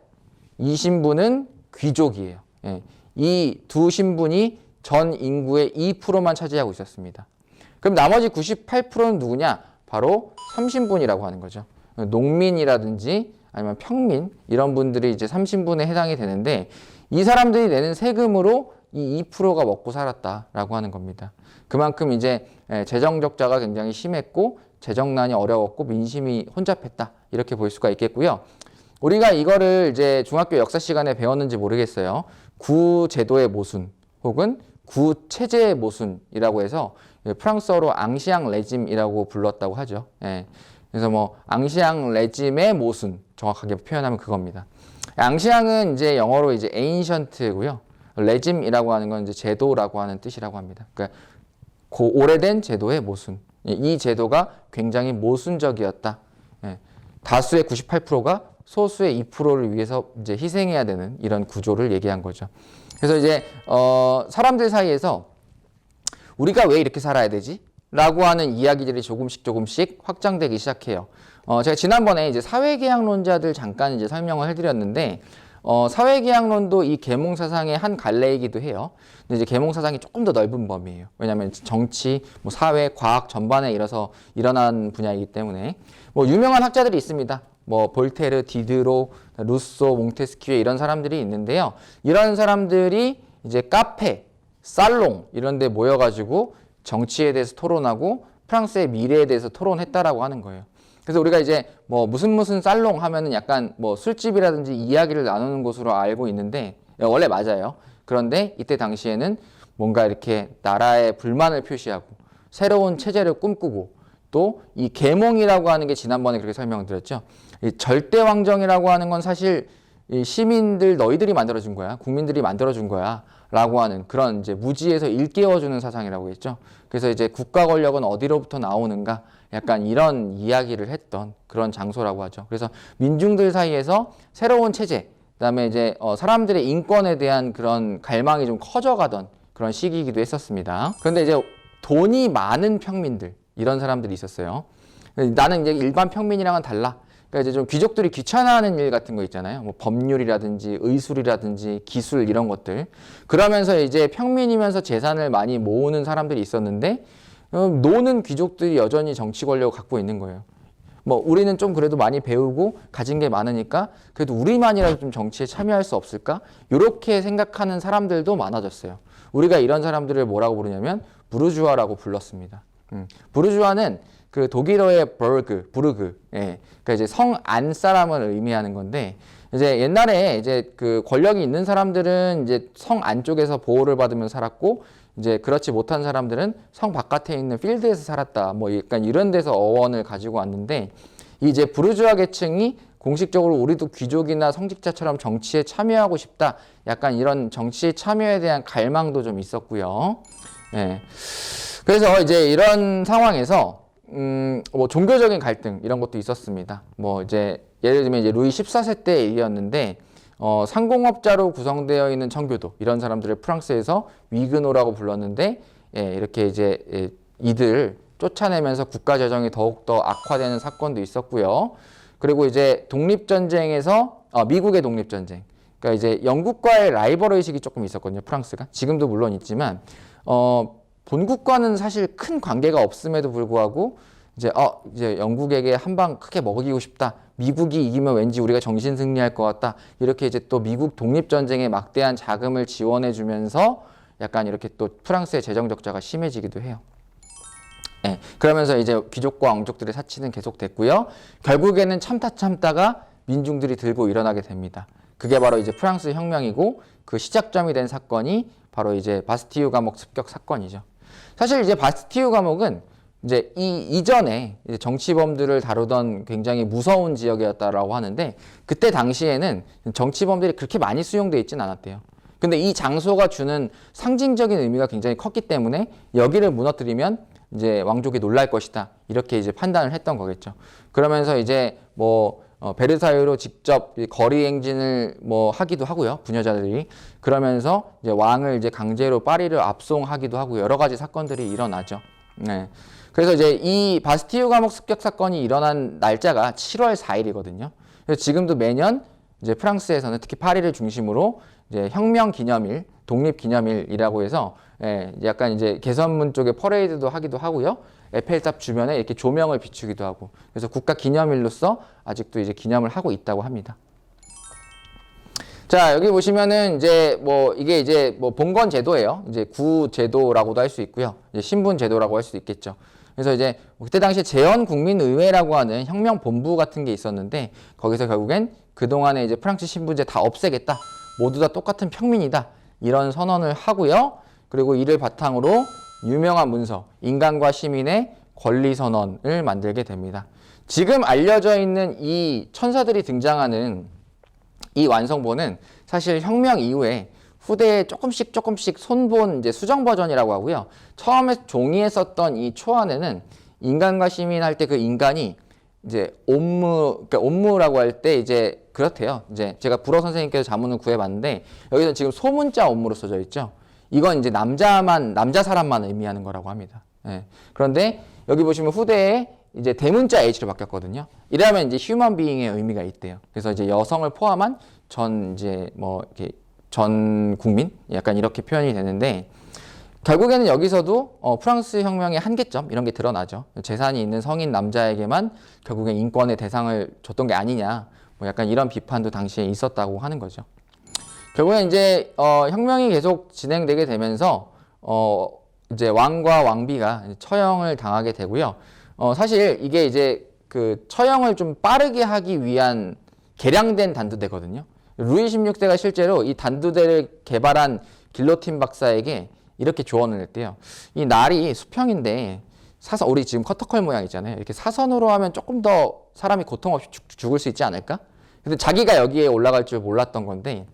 2신분은 귀족이에요. 예, 이 두 신분이 전 인구의 2%만 차지하고 있었습니다. 그럼 나머지 98%는 누구냐? 바로 3신분이라고 하는 거죠. 농민이라든지 아니면 평민 이런 분들이 이제 3신분에 해당이 되는데 이 사람들이 내는 세금으로 이 2%가 먹고 살았다라고 하는 겁니다. 그만큼 이제 재정 적자가 굉장히 심했고 재정난이 어려웠고 민심이 혼잡했다 이렇게 볼 수가 있겠고요. 우리가 이거를 이제 중학교 역사 시간에 배웠는지 모르겠어요. 구제도의 모순 혹은 구체제의 모순이라고 해서 프랑스어로 앙시앙 레짐이라고 불렀다고 하죠. 예. 그래서 뭐 앙시앙 레짐의 모순 정확하게 표현하면 그겁니다. 앙시앙은 이제 영어로 이제 에인션트고요. 레짐이라고 하는 건 이제 제도라고 하는 뜻이라고 합니다. 그러니까 오래된 제도의 모순. 이 제도가 굉장히 모순적이었다. 예. 다수의 98%가 소수의 2%를 위해서 이제 희생해야 되는 이런 구조를 얘기한 거죠. 그래서 이제 사람들 사이에서 우리가 왜 이렇게 살아야 되지? 라고 하는 이야기들이 조금씩 확장되기 시작해요. 제가 지난번에 이제 사회계약론자들 잠깐 이제 설명을 해드렸는데, 사회계약론도 이 계몽사상의 한 갈래이기도 해요. 근데 이제 계몽사상이 조금 더 넓은 범위예요. 왜냐하면 정치, 뭐 사회, 과학 전반에 일어난 분야이기 때문에. 뭐 유명한 학자들이 있습니다. 뭐 볼테르, 디드로, 루소, 몽테스키에 이런 사람들이 있는데요. 이런 사람들이 이제 카페, 살롱 이런 데 모여가지고 정치에 대해서 토론하고 프랑스의 미래에 대해서 토론했다라고 하는 거예요. 그래서 우리가 이제 뭐 무슨 살롱 하면은 약간 뭐 술집이라든지 이야기를 나누는 곳으로 알고 있는데 원래 맞아요. 그런데 이때 당시에는 뭔가 이렇게 나라의 불만을 표시하고 새로운 체제를 꿈꾸고 또 이 계몽이라고 하는 게 지난번에 그렇게 설명드렸죠. 이 절대왕정이라고 하는 건 사실 이 시민들 너희들이 만들어준 거야. 국민들이 만들어준 거야. 라고 하는 그런 이제 무지에서 일깨워주는 사상이라고 했죠. 그래서 이제 국가 권력은 어디로부터 나오는가 약간 이런 이야기를 했던 그런 장소라고 하죠. 그래서 민중들 사이에서 새로운 체제, 그다음에 이제 사람들의 인권에 대한 그런 갈망이 좀 커져가던 그런 시기이기도 했었습니다. 그런데 이제 돈이 많은 평민들 이런 사람들이 있었어요. 나는 이제 일반 평민이랑은 달라. 그러니까 이제 좀 귀족들이 귀찮아하는 일 같은 거 있잖아요. 뭐 법률이라든지 의술이라든지 기술 이런 것들. 그러면서 이제 평민이면서 재산을 많이 모으는 사람들이 있었는데 노는 귀족들이 여전히 정치 권력을 갖고 있는 거예요. 뭐 우리는 좀 그래도 많이 배우고 가진 게 많으니까 그래도 우리만이라도 좀 정치에 참여할 수 없을까? 이렇게 생각하는 사람들도 많아졌어요. 우리가 이런 사람들을 뭐라고 부르냐면 부르주아라고 불렀습니다. 부르주아는 그 독일어의 부르그, 예. 그러니까 이제 성 안 사람을 의미하는 건데, 이제 옛날에 이제 그 권력이 있는 사람들은 이제 성 안쪽에서 보호를 받으며 살았고, 이제 그렇지 못한 사람들은 성 바깥에 있는 필드에서 살았다. 뭐 약간 이런 데서 어원을 가지고 왔는데, 이제 부르주아 계층이 공식적으로 우리도 귀족이나 성직자처럼 정치에 참여하고 싶다. 약간 이런 정치에 참여에 대한 갈망도 좀 있었고요. 예. 그래서 이제 이런 상황에서 뭐 종교적인 갈등 이런 것도 있었습니다. 뭐 이제 예를 들면 이제 루이 14세 때 일이었는데 상공업자로 구성되어 있는 청교도 이런 사람들을 프랑스에서 위그노라고 불렀는데 이렇게 이제 이들 쫓아내면서 국가 재정이 더욱더 악화되는 사건도 있었고요. 그리고 이제 독립전쟁에서 미국의 독립전쟁 그러니까 이제 영국과의 라이벌 의식이 조금 있었거든요. 프랑스가 지금도 물론 있지만 본국과는 사실 큰 관계가 없음에도 불구하고 이제 영국에게 한 방 크게 먹이고 싶다. 미국이 이기면 왠지 우리가 정신 승리할 것 같다. 이렇게 이제 또 미국 독립전쟁에 막대한 자금을 지원해주면서 약간 이렇게 또 프랑스의 재정 적자가 심해지기도 해요. 네, 그러면서 이제 귀족과 왕족들의 사치는 계속됐고요. 결국에는 참다가 민중들이 들고 일어나게 됩니다. 그게 바로 이제 프랑스 혁명이고 그 시작점이 된 사건이 바로 이제 바스티유 감옥 습격 사건이죠. 사실 이제 바스티유 감옥은 이제 이전에 이제 정치범들을 다루던 굉장히 무서운 지역이었다라고 하는데 그때 당시에는 정치범들이 그렇게 많이 수용돼 있진 않았대요. 근데 이 장소가 주는 상징적인 의미가 굉장히 컸기 때문에 여기를 무너뜨리면 이제 왕족이 놀랄 것이다. 이렇게 이제 판단을 했던 거겠죠. 그러면서 이제 베르사유로 직접 거리 행진을 하기도 하고요. 부녀자들이. 그러면서 이제 왕을 이제 강제로 파리를 압송하기도 하고 여러 가지 사건들이 일어나죠. 네. 그래서 이제 이 바스티유 감옥 습격 사건이 일어난 날짜가 7월 4일이거든요. 그래서 지금도 매년 이제 프랑스에서는 특히 파리를 중심으로 이제 혁명 기념일, 독립 기념일이라고 해서 약간 이제 개선문 쪽에 퍼레이드도 하기도 하고요. 에펠탑 주변에 이렇게 조명을 비추기도 하고. 그래서 국가 기념일로서 아직도 이제 기념을 하고 있다고 합니다. 자, 여기 보시면은 이제 이게 이제 봉건 제도예요. 이제 구 제도라고도 할 수 있고요. 이제 신분 제도라고 할 수도 있겠죠. 그래서 이제 그때 당시에 재헌국민의회라고 하는 혁명 본부 같은 게 있었는데 거기서 결국엔 그동안에 이제 프랑스 신분제 다 없애겠다. 모두 다 똑같은 평민이다. 이런 선언을 하고요. 그리고 이를 바탕으로 유명한 문서, 인간과 시민의 권리 선언을 만들게 됩니다. 지금 알려져 있는 이 천사들이 등장하는 이 완성본은 사실 혁명 이후에 후대에 조금씩 손본 이제 수정 버전이라고 하고요. 처음에 종이에 썼던 이 초안에는 인간과 시민 할 때 그 인간이 이제 그러니까 옴무라고 할 때 이제 그렇대요. 이제 제가 불어 선생님께서 자문을 구해봤는데 여기서 지금 소문자 옴무로 써져 있죠. 이건 이제 남자 사람만 의미하는 거라고 합니다. 예. 그런데 여기 보시면 후대에 이제 대문자 H로 바뀌었거든요. 이러면 이제 휴먼 비잉의 의미가 있대요. 그래서 이제 여성을 포함한 이렇게 전 국민 약간 이렇게 표현이 되는데 결국에는 여기서도 프랑스 혁명의 한계점 이런 게 드러나죠. 재산이 있는 성인 남자에게만 결국엔 인권의 대상을 줬던 게 아니냐. 약간 이런 비판도 당시에 있었다고 하는 거죠. 결국엔 이제 혁명이 계속 진행되게 되면서 이제 왕과 왕비가 처형을 당하게 되고요. 사실 이게 이제 그 처형을 좀 빠르게 하기 위한 개량된 단두대거든요. 루이 16세가 실제로 이 단두대를 개발한 길로틴 박사에게 이렇게 조언을 했대요. 이 날이 수평인데 우리 지금 커터컬 모양 있잖아요. 이렇게 사선으로 하면 조금 더 사람이 고통 없이 죽을 수 있지 않을까? 근데 자기가 여기에 올라갈 줄 몰랐던 건데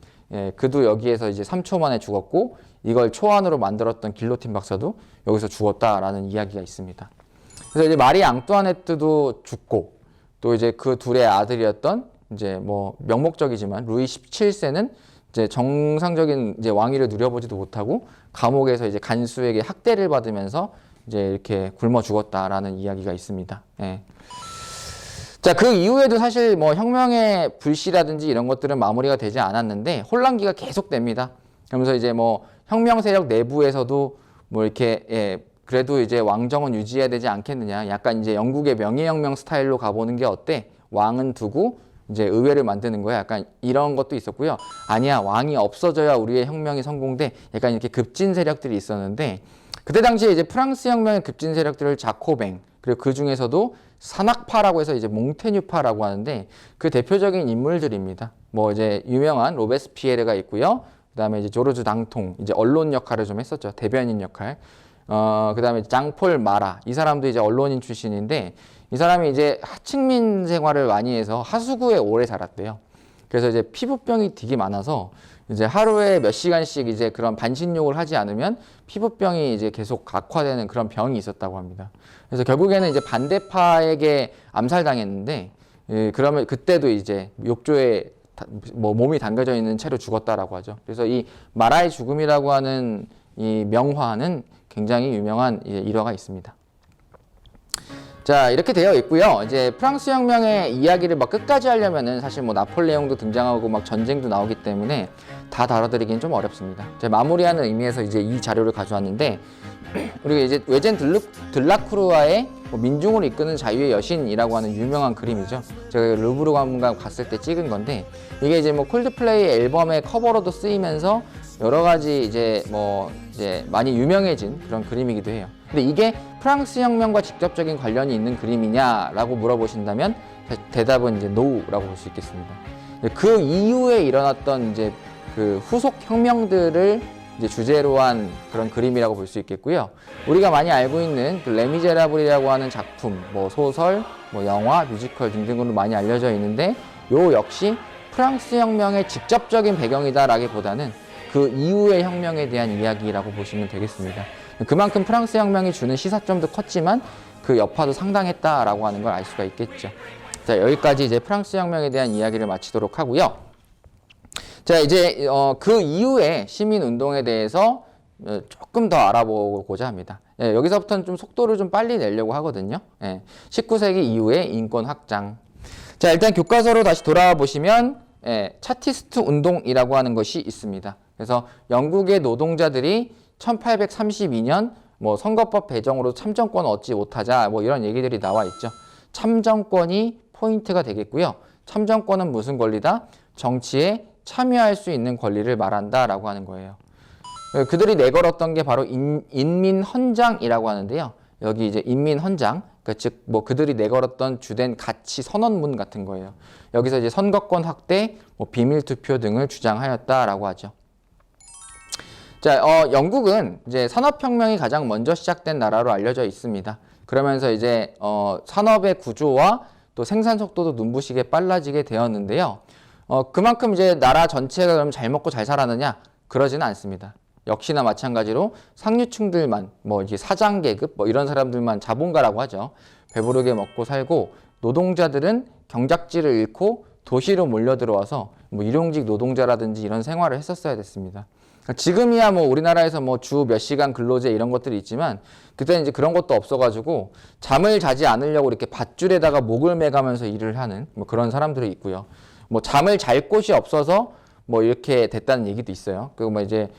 그도 여기에서 이제 3초 만에 죽었고 이걸 초안으로 만들었던 길로틴 박사도 여기서 죽었다라는 이야기가 있습니다. 그래서 이제 마리 앙뚜아네트도 죽고 또 이제 그 둘의 아들이었던 이제 명목적이지만 루이 17세는 이제 정상적인 이제 왕위를 누려보지도 못하고 감옥에서 이제 간수에게 학대를 받으면서 이제 이렇게 굶어 죽었다라는 이야기가 있습니다. 예. 자, 그 이후에도 사실 혁명의 불씨라든지 이런 것들은 마무리가 되지 않았는데 혼란기가 계속됩니다. 그러면서 이제 혁명 세력 내부에서도 이렇게 그래도 이제 왕정은 유지해야 되지 않겠느냐. 약간 이제 영국의 명예혁명 스타일로 가보는 게 어때? 왕은 두고 이제 의회를 만드는 거야. 약간 이런 것도 있었고요. 아니야, 왕이 없어져야 우리의 혁명이 성공돼. 약간 이렇게 급진 세력들이 있었는데 그때 당시에 이제 프랑스 혁명의 급진 세력들을 자코뱅 그리고 그 중에서도 산악파라고 해서 이제 몽테뉴파라고 하는데 그 대표적인 인물들입니다. 이제 유명한 로베스피에르가 있고요. 그다음에 이제 조르주 당통 이제 언론 역할을 좀 했었죠. 대변인 역할. 그다음에 장폴 마라 이 사람도 이제 언론인 출신인데 이 사람이 이제 하층민 생활을 많이 해서 하수구에 오래 살았대요. 그래서 이제 피부병이 되게 많아서 이제 하루에 몇 시간씩 이제 그런 반신욕을 하지 않으면 피부병이 이제 계속 악화되는 그런 병이 있었다고 합니다. 그래서 결국에는 이제 반대파에게 암살당했는데 그러면 그때도 이제 욕조에 몸이 담겨져 있는 채로 죽었다라고 하죠. 그래서 이 마라의 죽음이라고 하는 이 명화는 굉장히 유명한 일화가 있습니다. 자, 이렇게 되어 있고요. 이제 프랑스 혁명의 이야기를 막 끝까지 하려면은 사실 뭐 나폴레옹도 등장하고 막 전쟁도 나오기 때문에 다 다뤄드리기는 좀 어렵습니다. 제가 마무리하는 의미에서 이제 이 자료를 가져왔는데, 우리가 이제 외젠 들라크루아의 뭐 민중을 이끄는 자유의 여신이라고 하는 유명한 그림이죠. 제가 루브르 관광 갔을 때 찍은 건데, 이게 이제 뭐 콜드플레이 앨범의 커버로도 쓰이면서 여러 가지 이제 뭐 이제 많이 유명해진 그런 그림이기도 해요. 근데 이게 프랑스 혁명과 직접적인 관련이 있는 그림이냐라고 물어보신다면 대답은 이제 NO라고 볼 수 있겠습니다. 그 이후에 일어났던 이제 그 후속 혁명들을 이제 주제로 한 그런 그림이라고 볼 수 있겠고요. 우리가 많이 알고 있는 그 레미제라블이라고 하는 작품, 뭐 소설, 뭐 영화, 뮤지컬 등등으로 많이 알려져 있는데, 요 역시 프랑스 혁명의 직접적인 배경이다라기보다는 그 이후의 혁명에 대한 이야기라고 보시면 되겠습니다. 그만큼 프랑스 혁명이 주는 시사점도 컸지만 그 여파도 상당했다라고 하는 걸 알 수가 있겠죠. 자, 여기까지 이제 프랑스 혁명에 대한 이야기를 마치도록 하고요. 자, 이제 그 이후에 시민 운동에 대해서 조금 더 알아보고자 합니다. 예, 여기서부터는 좀 속도를 좀 빨리 내려고 하거든요. 예, 19세기 이후의 인권 확장. 자, 일단 교과서로 다시 돌아와 보시면 차티스트 운동이라고 하는 것이 있습니다. 그래서 영국의 노동자들이 1832년 뭐 선거법 배정으로 참정권을 얻지 못하자 뭐 이런 얘기들이 나와 있죠. 참정권이 포인트가 되겠고요. 참정권은 무슨 권리다? 정치에 참여할 수 있는 권리를 말한다라고 하는 거예요. 그들이 내걸었던 게 바로 인민헌장이라고 하는데요. 여기 이제 인민헌장, 그러니까 즉 뭐 그들이 내걸었던 주된 가치 선언문 같은 거예요. 여기서 이제 선거권 확대, 뭐 비밀 투표 등을 주장하였다라고 하죠. 자, 영국은 이제 산업혁명이 가장 먼저 시작된 나라로 알려져 있습니다. 그러면서 이제 산업의 구조와 또 생산 속도도 눈부시게 빨라지게 되었는데요. 그만큼 이제 나라 전체가 그럼 잘 먹고 잘 살았느냐? 그러지는 않습니다. 역시나 마찬가지로 상류층들만, 뭐 이제 사장 계급, 뭐 이런 사람들만 자본가라고 하죠. 배부르게 먹고 살고, 노동자들은 경작지를 잃고 도시로 몰려들어와서 뭐 일용직 노동자라든지 이런 생활을 했었어야 됐습니다. 지금이야 뭐 우리나라에서 뭐 주 몇 시간 근로제 이런 것들이 있지만, 그때는 이제 그런 것도 없어가지고 잠을 자지 않으려고 이렇게 밧줄에다가 목을 매가면서 일을 하는 뭐 그런 사람들이 있고요. 뭐 잠을 잘 곳이 없어서 뭐 이렇게 됐다는 얘기도 있어요. 그리고 뭐 이제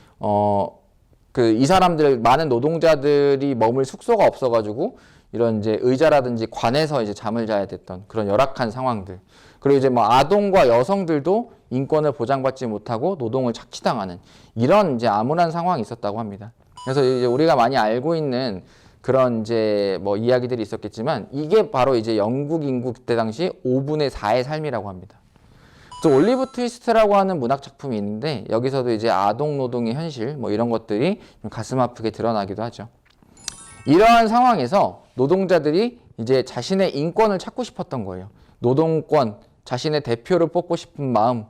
이 사람들 많은 노동자들이 머물 숙소가 없어가지고 이런 이제 의자라든지 관에서 이제 잠을 자야 됐던 그런 열악한 상황들. 그리고 이제 뭐 아동과 여성들도 인권을 보장받지 못하고 노동을 착취당하는 이런 이제 암울한 상황이 있었다고 합니다. 그래서 이제 우리가 많이 알고 있는 그런 이제 뭐 이야기들이 있었겠지만, 이게 바로 이제 영국 인구 그때 당시 5분의 4의 삶이라고 합니다. 또 올리브 트위스트라고 하는 문학 작품이 있는데, 여기서도 이제 아동 노동의 현실 뭐 이런 것들이 좀 가슴 아프게 드러나기도 하죠. 이러한 상황에서 노동자들이 이제 자신의 인권을 찾고 싶었던 거예요. 노동권, 자신의 대표를 뽑고 싶은 마음.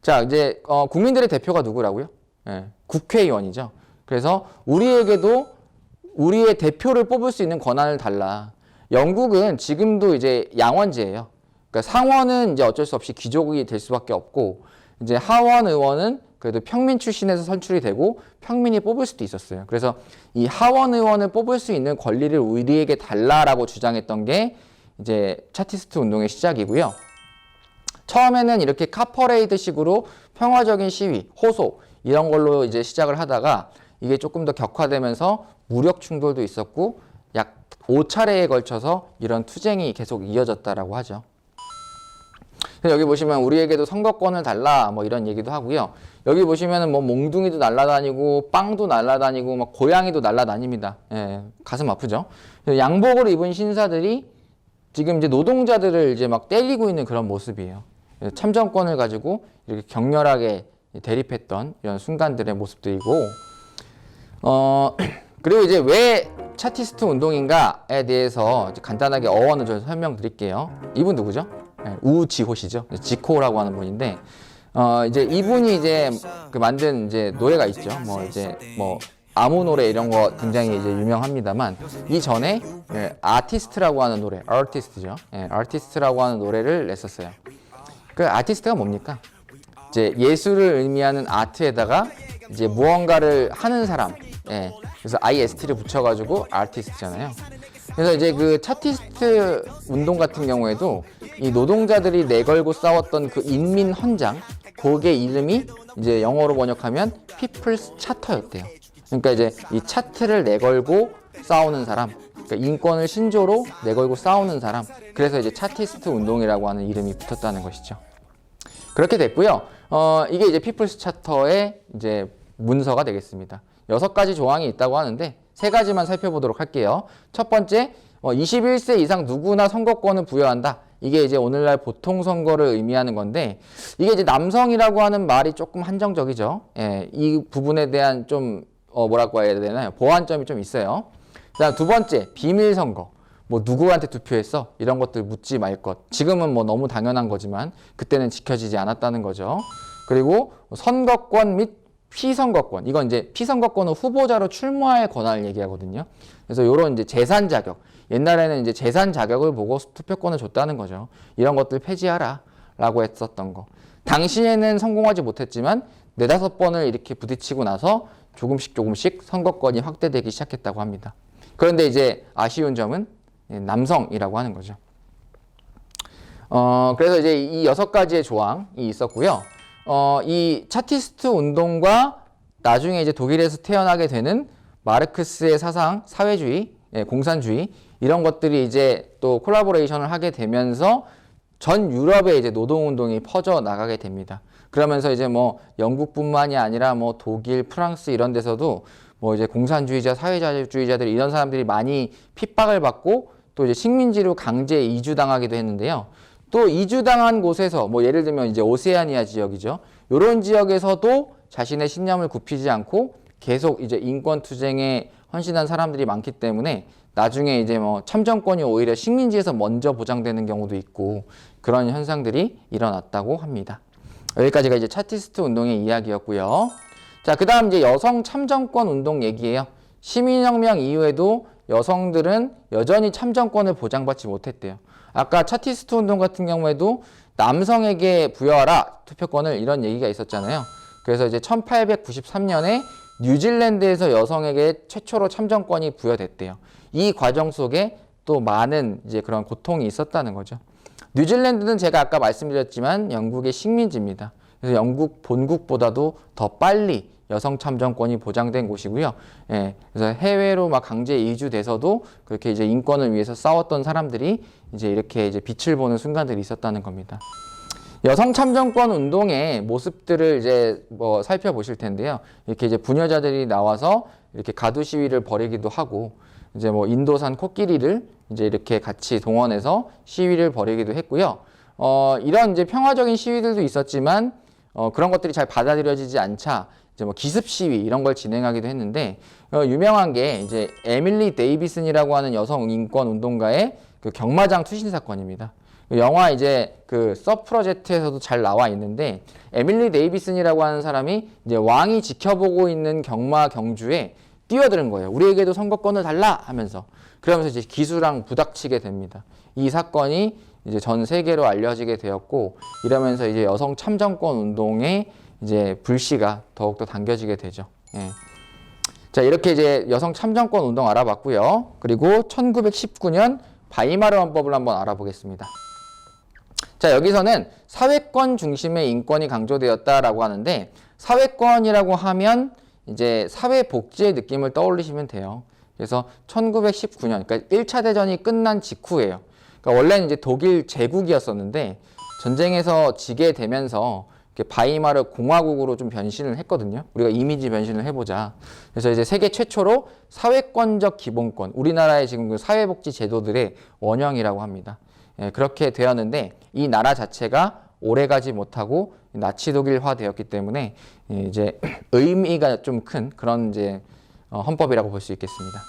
자, 이제 국민들의 대표가 누구라고요? 국회의원이죠. 그래서 우리에게도 우리의 대표를 뽑을 수 있는 권한을 달라. 영국은 지금도 이제 양원제예요. 그러니까 상원은 이제 어쩔 수 없이 귀족이 될 수밖에 없고, 이제 하원 의원은 그래도 평민 출신에서 선출이 되고 평민이 뽑을 수도 있었어요. 그래서 이 하원 의원을 뽑을 수 있는 권리를 우리에게 달라라고 주장했던 게 이제 차티스트 운동의 시작이고요. 처음에는 이렇게 카퍼레이드 식으로 평화적인 시위, 호소 이런 걸로 이제 시작을 하다가 이게 조금 더 격화되면서 무력 충돌도 있었고, 약 5차례에 걸쳐서 이런 투쟁이 계속 이어졌다라고 하죠. 여기 보시면 우리에게도 선거권을 달라 뭐 이런 얘기도 하고요. 여기 보시면은 뭐 몽둥이도 날아다니고 빵도 날아다니고 막 고양이도 날아다닙니다. 예, 가슴 아프죠. 양복을 입은 신사들이 지금 이제 노동자들을 이제 막 때리고 있는 그런 모습이에요. 참정권을 가지고 이렇게 격렬하게 대립했던 이런 순간들의 모습들이고, 그리고 이제 왜 차티스트 운동인가에 대해서 이제 간단하게 어원을 좀 설명드릴게요. 이분 누구죠? 우지호 씨죠. 지코라고 하는 분인데, 이제 이분이 이제 그 만든 이제 노래가 있죠. 뭐 이제 뭐 아무 노래 이런 거 굉장히 이제 유명합니다만, 이 전에 아티스트라고 하는 노래, 아티스트죠. 아티스트라고 하는 노래를 냈었어요. 그 아티스트가 뭡니까? 이제 예술을 의미하는 아트에다가 이제 무언가를 하는 사람. 그래서 IST를 붙여가지고 아티스트잖아요. 그래서 이제 그 차티스트 운동 같은 경우에도 이 노동자들이 내걸고 싸웠던 그 인민 헌장, 그게 이름이 이제 영어로 번역하면 People's Charter였대요. 그러니까 이제 이 차트를 내걸고 싸우는 사람, 그러니까 인권을 신조로 내걸고 싸우는 사람, 그래서 이제 차티스트 운동이라고 하는 이름이 붙었다는 것이죠. 그렇게 됐고요. 이게 이제 피플스 차터의 이제 문서가 되겠습니다. 6가지 조항이 있다고 하는데 3가지만 살펴보도록 할게요. 첫 번째, 21세 이상 누구나 선거권을 부여한다. 이게 이제 오늘날 보통 선거를 의미하는 건데, 이게 이제 남성이라고 하는 말이 조금 한정적이죠. 예, 이 부분에 대한 좀 뭐라고 해야 되나요? 보완점이 좀 있어요. 그다음 두 번째, 비밀 선거. 뭐 누구한테 투표했어? 이런 것들 묻지 말 것. 지금은 뭐 너무 당연한 거지만 그때는 지켜지지 않았다는 거죠. 그리고 선거권 및 피선거권. 이건 이제 피선거권은 후보자로 출마할 권한을 얘기하거든요. 그래서 요런 이제 재산 자격. 옛날에는 이제 재산 자격을 보고 투표권을 줬다는 거죠. 이런 것들 폐지하라 라고 했었던 거. 당시에는 성공하지 못했지만 4-5번을 이렇게 부딪히고 나서 조금씩 선거권이 확대되기 시작했다고 합니다. 그런데 이제 아쉬운 점은 남성이라고 하는 거죠. 그래서 이제 이 6가지의 조항이 있었고요. 이 차티스트 운동과 나중에 이제 독일에서 태어나게 되는 마르크스의 사상, 사회주의, 공산주의 이런 것들이 이제 또 콜라보레이션을 하게 되면서 전 유럽에 이제 노동운동이 퍼져 나가게 됩니다. 그러면서 이제 뭐 영국뿐만이 아니라 뭐 독일, 프랑스 이런 데서도 뭐 이제 공산주의자, 사회주의자들 이런 사람들이 많이 핍박을 받고 또 이제 식민지로 강제 이주당하기도 했는데요. 또 이주당한 곳에서 뭐 예를 들면 이제 오세아니아 지역이죠. 이런 지역에서도 자신의 신념을 굽히지 않고 계속 이제 인권 투쟁에 헌신한 사람들이 많기 때문에 나중에 이제 뭐 참정권이 오히려 식민지에서 먼저 보장되는 경우도 있고 그런 현상들이 일어났다고 합니다. 여기까지가 이제 차티스트 운동의 이야기였고요. 자, 그 다음 이제 여성 참정권 운동 얘기예요. 시민혁명 이후에도 여성들은 여전히 참정권을 보장받지 못했대요. 아까 차티스트 운동 같은 경우에도 남성에게 부여하라 투표권을 이런 얘기가 있었잖아요. 그래서 이제 1893년에 뉴질랜드에서 여성에게 최초로 참정권이 부여됐대요. 이 과정 속에 또 많은 이제 그런 고통이 있었다는 거죠. 뉴질랜드는 제가 아까 말씀드렸지만 영국의 식민지입니다. 그래서 영국 본국보다도 더 빨리 여성 참정권이 보장된 곳이고요. 예, 그래서 해외로 막 강제 이주돼서도 그렇게 이제 인권을 위해서 싸웠던 사람들이 이제 이렇게 이제 빛을 보는 순간들이 있었다는 겁니다. 여성 참정권 운동의 모습들을 이제 뭐 살펴보실 텐데요. 이렇게 이제 부녀자들이 나와서 이렇게 가두 시위를 벌이기도 하고, 이제 뭐 인도산 코끼리를 이제 이렇게 같이 동원해서 시위를 벌이기도 했고요. 이런 이제 평화적인 시위들도 있었지만, 그런 것들이 잘 받아들여지지 않자 이제 뭐 기습 시위 이런 걸 진행하기도 했는데, 유명한 게 이제 에밀리 데이비슨이라고 하는 여성 인권 운동가의 그 경마장 투신 사건입니다. 영화 이제 그 서프러제트에서도 잘 나와 있는데, 에밀리 데이비슨이라고 하는 사람이 이제 왕이 지켜보고 있는 경마 경주에 뛰어드는 거예요. 우리에게도 선거권을 달라 하면서. 그러면서 이제 기수랑 부닥치게 됩니다. 이 사건이 이제 전 세계로 알려지게 되었고, 이러면서 이제 여성 참정권 운동의 이제 불씨가 더욱더 당겨지게 되죠. 예. 자, 이렇게 이제 여성 참정권 운동 알아봤고요. 그리고 1919년 바이마르 헌법을 한번 알아보겠습니다. 자, 여기서는 사회권 중심의 인권이 강조되었다라고 하는데, 사회권이라고 하면 이제 사회복지의 느낌을 떠올리시면 돼요. 그래서 1919년, 그러니까 1차 대전이 끝난 직후예요. 그러니까 원래는 이제 독일 제국이었었는데 전쟁에서 지게 되면서 바이마르 공화국으로 좀 변신을 했거든요. 우리가 이미지 변신을 해보자. 그래서 이제 세계 최초로 사회권적 기본권, 우리나라의 지금 그 사회복지 제도들의 원형이라고 합니다. 예, 그렇게 되었는데 이 나라 자체가 오래가지 못하고 나치 독일화 되었기 때문에 이제 의미가 좀 큰 그런 이제 헌법이라고 볼 수 있겠습니다.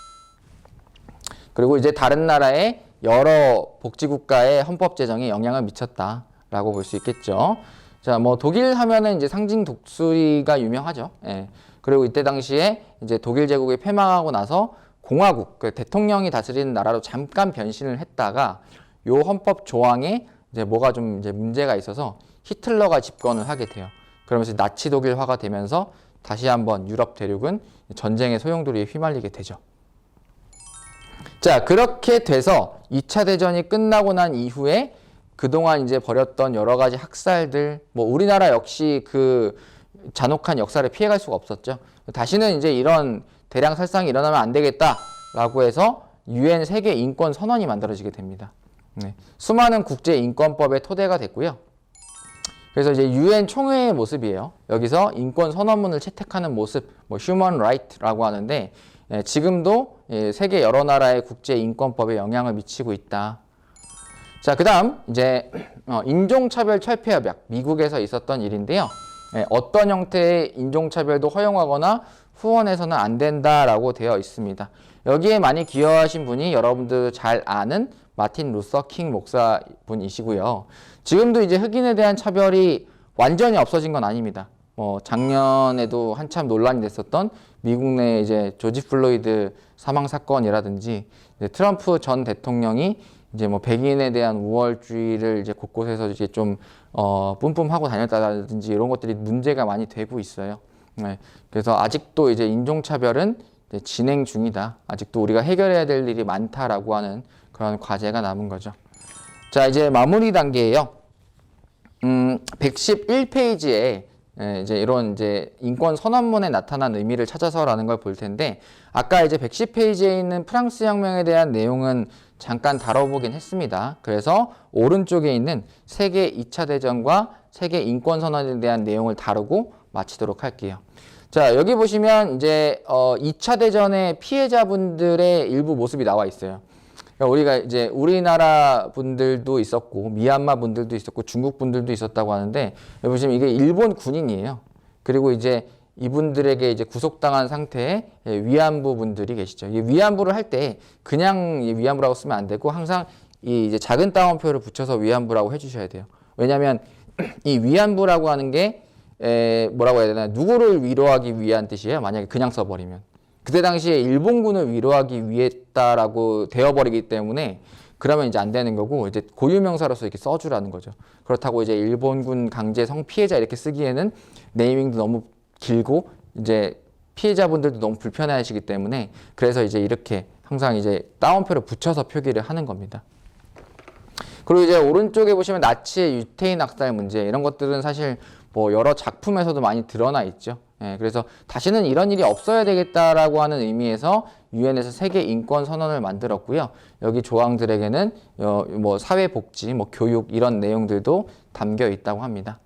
그리고 이제 다른 나라의 여러 복지국가의 헌법 제정에 영향을 미쳤다라고 볼 수 있겠죠. 자, 뭐 독일 하면은 이제 상징 독수리가 유명하죠. 예. 그리고 이때 당시에 이제 독일 제국이 패망하고 나서 공화국, 그 대통령이 다스리는 나라로 잠깐 변신을 했다가 요 헌법 조항에 이제 뭐가 좀 이제 문제가 있어서 히틀러가 집권을 하게 돼요. 그러면서 나치 독일화가 되면서 다시 한번 유럽 대륙은 전쟁의 소용돌이에 휘말리게 되죠. 자, 그렇게 돼서 2차 대전이 끝나고 난 이후에 그동안 이제 벌였던 여러 가지 학살들, 뭐 우리나라 역시 그 잔혹한 역사를 피해갈 수가 없었죠. 다시는 이제 이런 대량 살상이 일어나면 안 되겠다라고 해서 UN 세계 인권 선언이 만들어지게 됩니다. 네. 수많은 국제 인권법의 토대가 됐고요. 그래서 이제 UN 총회의 모습이에요. 여기서 인권 선언문을 채택하는 모습, 뭐 Human Right라고 하는데 지금도 세계 여러 나라의 국제 인권법에 영향을 미치고 있다. 자, 그다음 이제 인종차별 철폐협약, 미국에서 있었던 일인데요. 어떤 형태의 인종차별도 허용하거나 후원해서는 안 된다라고 되어 있습니다. 여기에 많이 기여하신 분이 여러분들 잘 아는 마틴 루서 킹 목사분이시고요. 지금도 이제 흑인에 대한 차별이 완전히 없어진 건 아닙니다. 작년에도 한참 논란이 됐었던 미국 내 이제 조지 플로이드 사망 사건이라든지 트럼프 전 대통령이 이제 뭐 백인에 대한 우월주의를 이제 곳곳에서 이제 좀 뿜뿜하고 다녔다든지 이런 것들이 문제가 많이 되고 있어요. 네. 그래서 아직도 이제 인종차별은 이제 진행 중이다. 아직도 우리가 해결해야 될 일이 많다라고 하는 그런 과제가 남은 거죠. 자, 이제 마무리 단계예요. 111페이지에 이제 이런 이제 인권 선언문에 나타난 의미를 찾아서라는 걸 볼 텐데, 아까 이제 110페이지에 있는 프랑스 혁명에 대한 내용은 잠깐 다뤄보긴 했습니다. 그래서 오른쪽에 있는 세계 2차 대전과 세계 인권 선언에 대한 내용을 다루고 마치도록 할게요. 자, 여기 보시면 이제 2차 대전의 피해자분들의 일부 모습이 나와 있어요. 그러니까 우리가 이제 우리나라 분들도 있었고 미얀마 분들도 있었고 중국 분들도 있었다고 하는데, 여기 보시면 이게 일본 군인이에요. 그리고 이제 이분들에게 이제 구속당한 상태의 위안부 분들이 계시죠. 이 위안부를 할 때 그냥 위안부라고 쓰면 안 되고 항상 이 이제 작은 따옴표를 붙여서 위안부라고 해주셔야 돼요. 왜냐하면 이 위안부라고 하는 게 뭐라고 해야 되나, 누구를 위로하기 위한 뜻이에요. 만약에 그냥 써버리면 그때 당시에 일본군을 위로하기 위했다라고 되어버리기 때문에 그러면 이제 안 되는 거고, 이제 고유명사로서 이렇게 써주라는 거죠. 그렇다고 이제 일본군 강제 성피해자 이렇게 쓰기에는 네이밍도 너무 길고 이제 피해자분들도 너무 불편해하시기 때문에, 그래서 이제 이렇게 항상 이제 따옴표를 붙여서 표기를 하는 겁니다. 그리고 이제 오른쪽에 보시면 나치의 유태인 학살 문제, 이런 것들은 사실 뭐 여러 작품에서도 많이 드러나 있죠. 그래서 다시는 이런 일이 없어야 되겠다라고 하는 의미에서 유엔에서 세계 인권 선언을 만들었고요. 여기 조항들에게는 뭐 사회복지, 뭐 교육 이런 내용들도 담겨 있다고 합니다.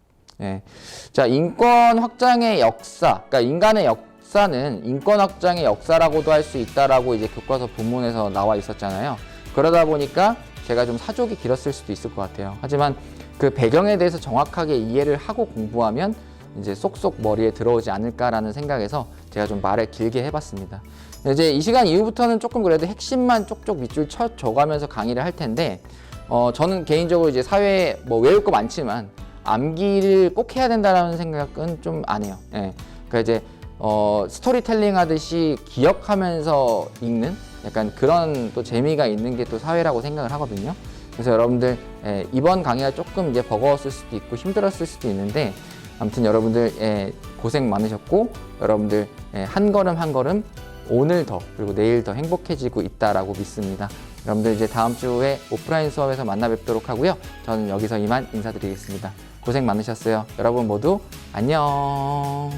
자, 인권 확장의 역사, 그러니까 인간의 역사는 인권 확장의 역사라고도 할 수 있다라고 이제 교과서 본문에서 나와 있었잖아요. 그러다 보니까 제가 좀 사족이 길었을 수도 있을 것 같아요. 하지만 그 배경에 대해서 정확하게 이해를 하고 공부하면 이제 쏙쏙 머리에 들어오지 않을까라는 생각에서 제가 좀 말을 길게 해봤습니다. 이제 이 시간 이후부터는 조금 그래도 핵심만 쪽쪽 밑줄 쳐줘가면서 강의를 할 텐데, 저는 개인적으로 이제 사회에 뭐 외울 거 많지만 암기를 꼭 해야 된다는 생각은 좀 안 해요. 그러니까 이제 스토리텔링 하듯이 기억하면서 읽는 약간 그런 또 재미가 있는 게 또 사회라고 생각을 하거든요. 그래서 여러분들 이번 강의가 조금 이제 버거웠을 수도 있고 힘들었을 수도 있는데, 아무튼 여러분들 고생 많으셨고, 여러분들 한 걸음 한 걸음 오늘 더 그리고 내일 더 행복해지고 있다라고 믿습니다. 여러분들 이제 다음 주에 오프라인 수업에서 만나 뵙도록 하고요. 저는 여기서 이만 인사드리겠습니다. 고생 많으셨어요. 여러분 모두 안녕.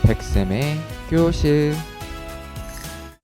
백쌤의 교실.